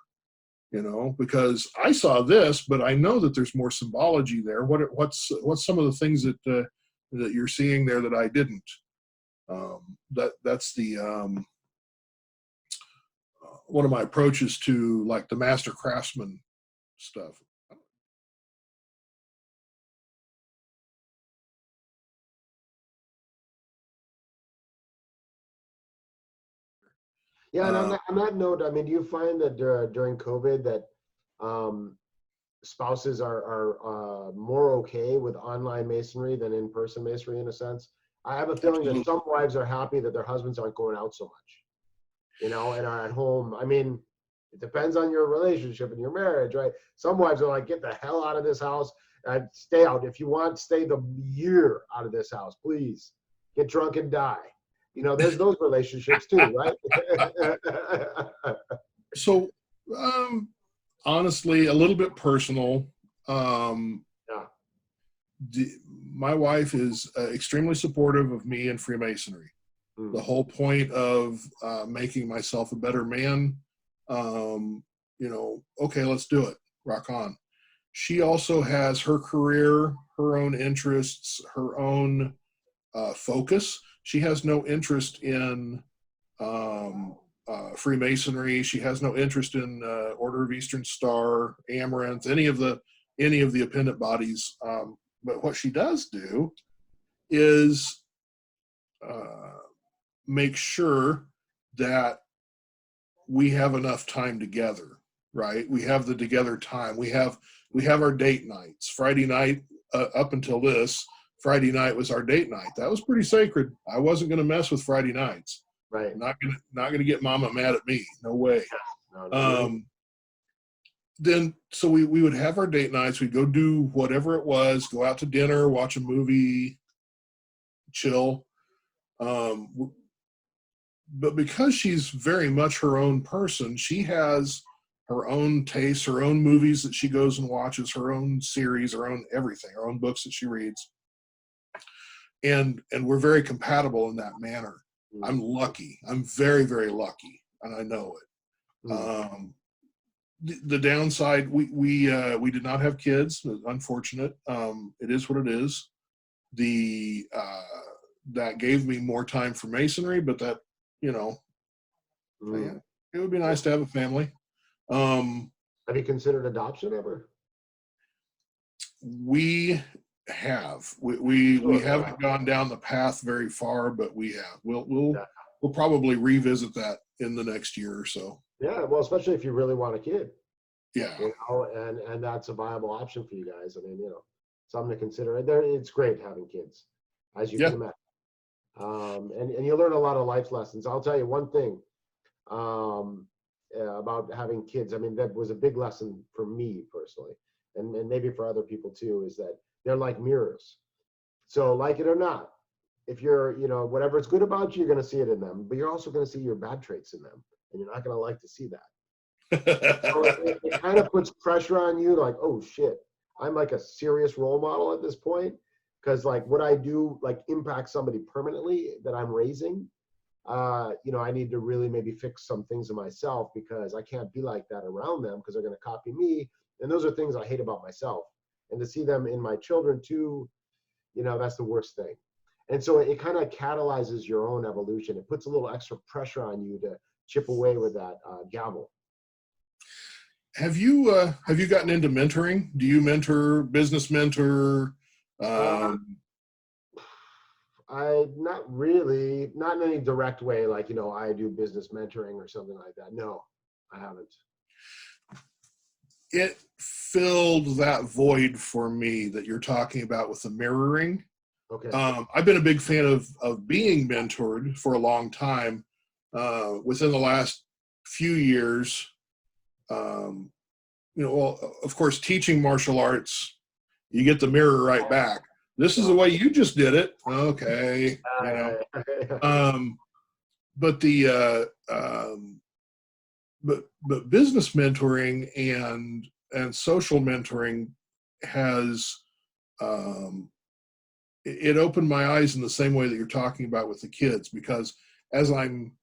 Because I saw this, but I know that there's more symbology there. What's some of the things that you're seeing there that I didn't? That's the one of my approaches to like the master craftsman stuff. Yeah, and on that note, I mean, do you find that during COVID that spouses are more okay with online masonry than in-person masonry in a sense? I have a feeling that some wives are happy that their husbands aren't going out so much, and are at home. I mean, it depends on your relationship and your marriage, right? Some wives are like, get the hell out of this house and stay out. If you want, stay the year out of this house, please. Get drunk and die. There's those relationships too, right? So, honestly, a little bit personal. Yeah. My wife is extremely supportive of me and Freemasonry. The whole point of making myself a better man, okay, let's do it. Rock on. She also has her career, her own interests, her own focus. She has no interest in Freemasonry. She has no interest in Order of Eastern Star, Amaranth, any of the appendant bodies. But what she does do is make sure that we have enough time together, right? We have the together time. We have our date nights. Friday night, up until this, Friday night was our date night. That was pretty sacred. I wasn't going to mess with Friday nights. Right. Not gonna get mama mad at me. No way. No. Then so we would have our date nights. We'd go do whatever it was, go out to dinner, watch a movie, chill. But because she's very much her own person, she has her own tastes, her own movies that she goes and watches, her own series, her own everything, her own books that she reads. And we're very compatible in that manner. I'm lucky. I'm very, very lucky, and I know it. The downside, we did not have kids. Unfortunate. It is what it is. That gave me more time for masonry, but that it would be nice to have a family. Have you considered adoption ever? We have. We haven't gone down the path very far, but we have. We'll probably revisit that in the next year or so. Yeah, well, especially if you really want a kid. Yeah. And that's a viable option for you guys. I mean, something to consider. It's great having kids, as you can imagine. And you learn a lot of life lessons. I'll tell you one thing about having kids. I mean, that was a big lesson for me personally, and maybe for other people too, is that they're like mirrors. So like it or not, if you're, whatever's good about you, you're going to see it in them, but you're also going to see your bad traits in them, and you're not going to like to see that. So it kind of puts pressure on you, like, oh shit, I'm like a serious role model at this point, because like what I do like impacts somebody permanently that I'm raising. I need to really maybe fix some things in myself, because I can't be like that around them, because they're going to copy me, and those are things I hate about myself. And to see them in my children too, that's the worst thing. And so it kind of catalyzes your own evolution. It puts a little extra pressure on you to chip away with that gavel. Have you gotten into mentoring? Do you mentor, business mentor? I not really, not in any direct way, like, I do business mentoring or something like that. No, I haven't. It filled that void for me that you're talking about with the mirroring. Okay. I've been a big fan of being mentored for a long time. Within the last few years, well, of course, teaching martial arts, you get the mirror right back. This is the way you just did it. Okay. But the but business mentoring and social mentoring has it opened my eyes in the same way that you're talking about with the kids, because as I'm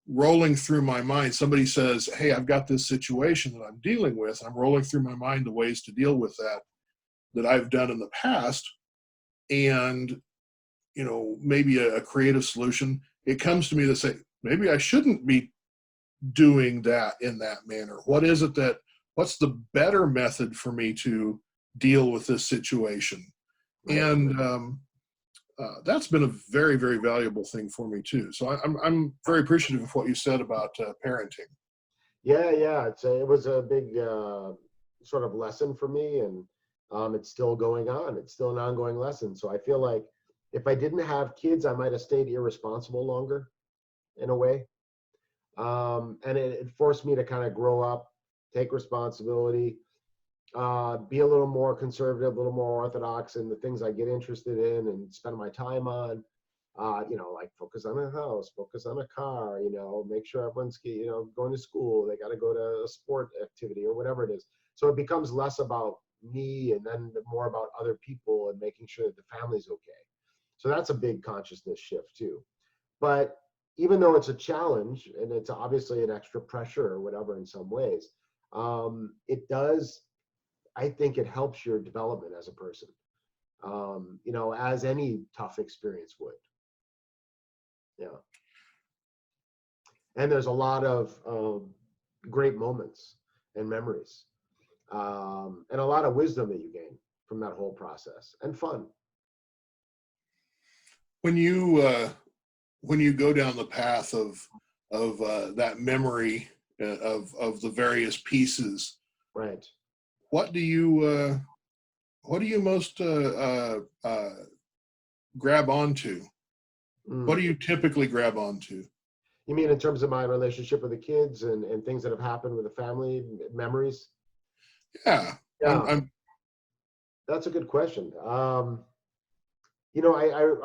rolling through my mind, somebody says, hey, I've got this situation that I'm dealing with. I'm rolling through my mind the ways to deal with that I've done in the past, and maybe a creative solution. It comes to me to say, maybe I shouldn't be doing that in that manner. What's the better method for me to deal with this situation? Right. And that's been a very, very valuable thing for me too. So I'm very appreciative of what you said about parenting. Yeah, yeah. It was a big sort of lesson for me, and it's still going on. It's still an ongoing lesson. So I feel like if I didn't have kids, I might have stayed irresponsible longer, in a way. And it forced me to kind of grow up, take responsibility, be a little more conservative, a little more orthodox in the things I get interested in and spend my time on. Like focus on a house, focus on a car, make sure everyone's, going to school. They got to go to a sport activity or whatever it is. So it becomes less about me and then more about other people and making sure that the family's okay. So that's a big consciousness shift too. But even though it's a challenge and it's obviously an extra pressure or whatever in some ways, it does, I think it helps your development as a person, as any tough experience would. Yeah. And there's a lot of great moments and memories, and a lot of wisdom that you gain from that whole process, and fun. When you go down the path of that memory of the various pieces, Right. what do you most grab onto? What Mm. do you typically grab onto? You mean in terms of my relationship with the kids and things that have happened with the family, memories? Yeah, Yeah, I'm that's a good question. I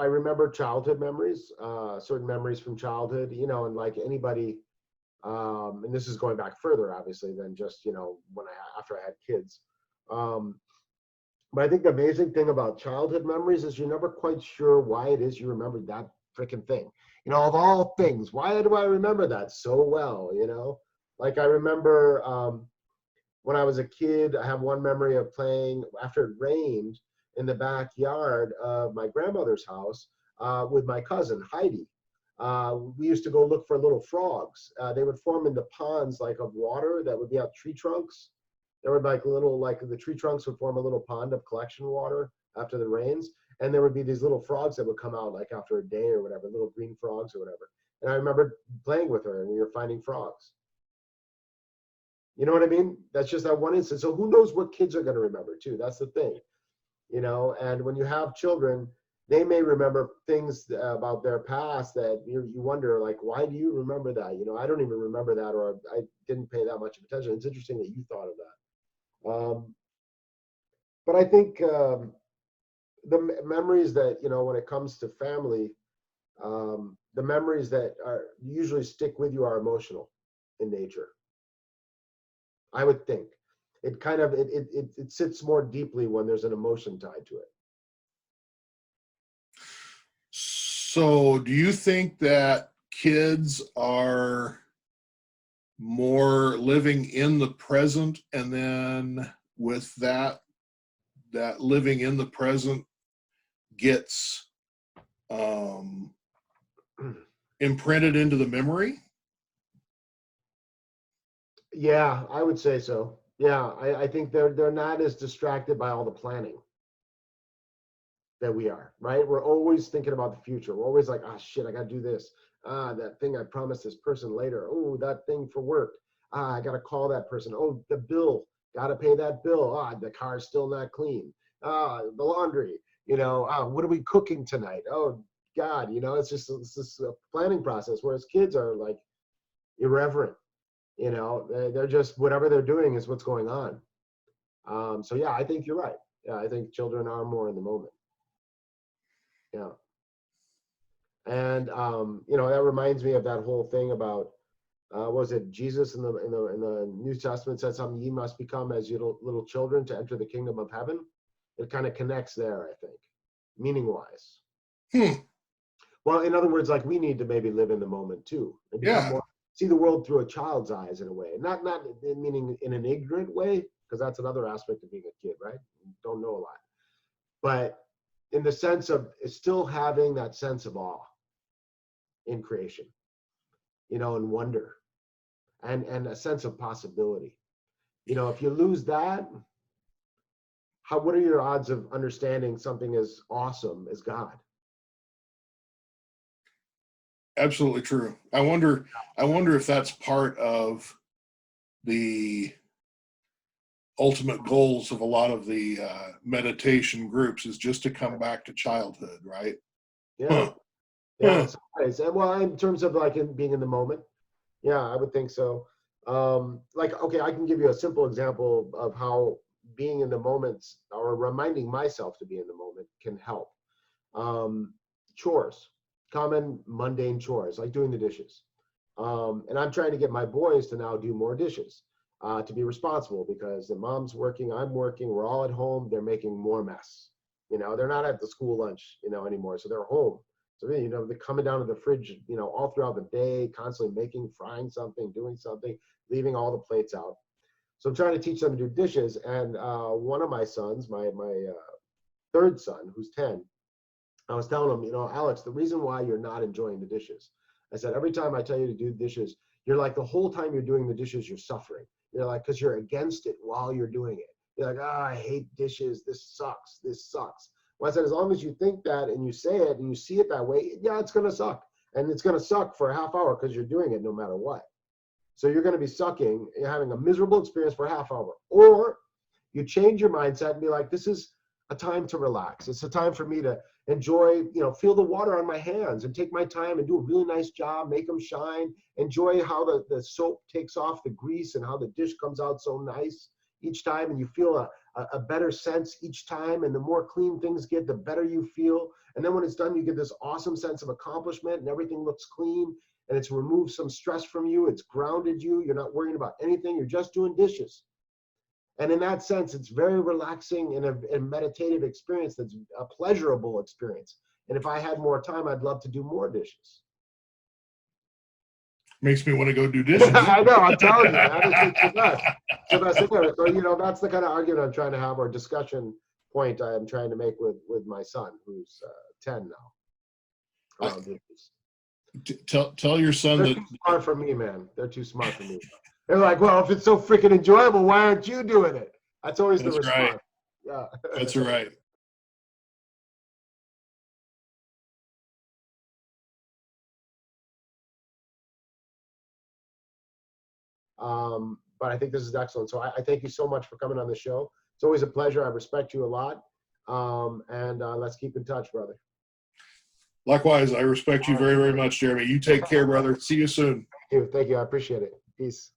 remember childhood memories, certain memories from childhood, and like anybody, and this is going back further, obviously, than just, after I had kids. Um, but I think the amazing thing about childhood memories is you're never quite sure why it is you remembered that freaking thing. Of all things, why do I remember that so well? Like I remember when I was a kid, I have one memory of playing after it rained in the backyard of my grandmother's house with my cousin Heidi. We used to go look for little frogs. They would form into ponds like of water that would be out tree trunks. There would like the tree trunks would form a little pond of collection water after the rains, and there would be these little frogs that would come out like after a day or whatever, little green frogs or whatever. And I remember playing with her, and we were finding frogs. You know what I mean? That's just that one instance. So who knows what kids are going to remember too? That's the thing, And when you have children, they may remember things about their past that you wonder, like, why do you remember that? I don't even remember that, or I didn't pay that much of attention. It's interesting that you thought of that. But I think the memories that, when it comes to family, the memories that are usually stick with you are emotional in nature. I would think it kind of it sits more deeply when there's an emotion tied to it. So, do you think that kids are more living in the present, and then with that living in the present gets imprinted into the memory? Yeah, I would say so. Yeah, I think they're not as distracted by all the planning that we are, right? We're always thinking about the future. We're always like, ah, shit, I got to do this. Ah, that thing I promised this person later. Oh, that thing for work. Ah, I got to call that person. Oh, the bill, got to pay that bill. Ah, the car's still not clean. Ah, the laundry. What are we cooking tonight? Oh, God, it's this planning process. Whereas kids are like irreverent. They're just whatever they're doing is what's going on. So yeah, I think you're right. Yeah, I think children are more in the moment. Yeah. And that reminds me of that whole thing about what was it? Jesus in the New Testament said something, ye must become as little children to enter the kingdom of heaven. It kind of connects there, I think, meaning wise. Well, in other words, like we need to maybe live in the moment too and become more, see the world through a child's eyes in a way, not meaning in an ignorant way, because that's another aspect of being a kid, right? You don't know a lot, but in the sense of still having that sense of awe in creation, and wonder and a sense of possibility. If you lose that, what are your odds of understanding something as awesome as God? Absolutely true. I wonder if that's part of the ultimate goals of a lot of the meditation groups, is just to come back to childhood, right? Yeah. Yeah. Well, in terms of like being in the moment, yeah, I would think so. Okay, I can give you a simple example of how being in the moments or reminding myself to be in the moment can help. Chores, common mundane chores, like doing the dishes. And I'm trying to get my boys to now do more dishes, to be responsible, because the mom's working, I'm working, we're all at home, they're making more mess. They're not at the school lunch, anymore, so they're home. So, they're coming down to the fridge, all throughout the day, constantly frying something, doing something, leaving all the plates out. So I'm trying to teach them to do dishes. And one of my sons, my third son, who's 10, I was telling him, Alex, the reason why you're not enjoying the dishes, I said, every time I tell you to do dishes, you're like, the whole time you're doing the dishes, you're suffering. You're like, because you're against it while you're doing it. You're like, I hate dishes. This sucks. This sucks. Well, I said, as long as you think that and you say it and you see it that way, yeah, it's going to suck. And it's going to suck for a half hour because you're doing it no matter what. So you're going to be sucking, you're having a miserable experience for a half hour. Or you change your mindset and be like, this is a time to relax. It's a time for me to enjoy, feel the water on my hands and take my time and do a really nice job, make them shine, enjoy how the soap takes off the grease and how the dish comes out so nice each time, and you feel a better sense each time, and the more clean things get, the better you feel. And then when it's done, you get this awesome sense of accomplishment and everything looks clean and it's removed some stress from you, it's grounded you, you're not worrying about anything, you're just doing dishes. And in that sense, it's very relaxing and a meditative experience that's a pleasurable experience. And if I had more time, I'd love to do more dishes. Makes me want to go do dishes. I know, I'm telling you, man. It's the best. It's the best thing ever. So, that's the kind of argument I'm trying to have, or discussion point I'm trying to make with my son, who's 10 now. Around dishes. Tell your son They're that. too smart for me, man. They're too smart for me. They're like, well, if it's so freaking enjoyable, why aren't you doing it? That's always the response. Right. Yeah. That's right. But I think this is excellent. So I thank you so much for coming on the show. It's always a pleasure. I respect you a lot. And let's keep in touch, brother. Likewise, I respect you very, very much, Jeremy. You take care, brother. See you soon. Thank you. I appreciate it. Peace.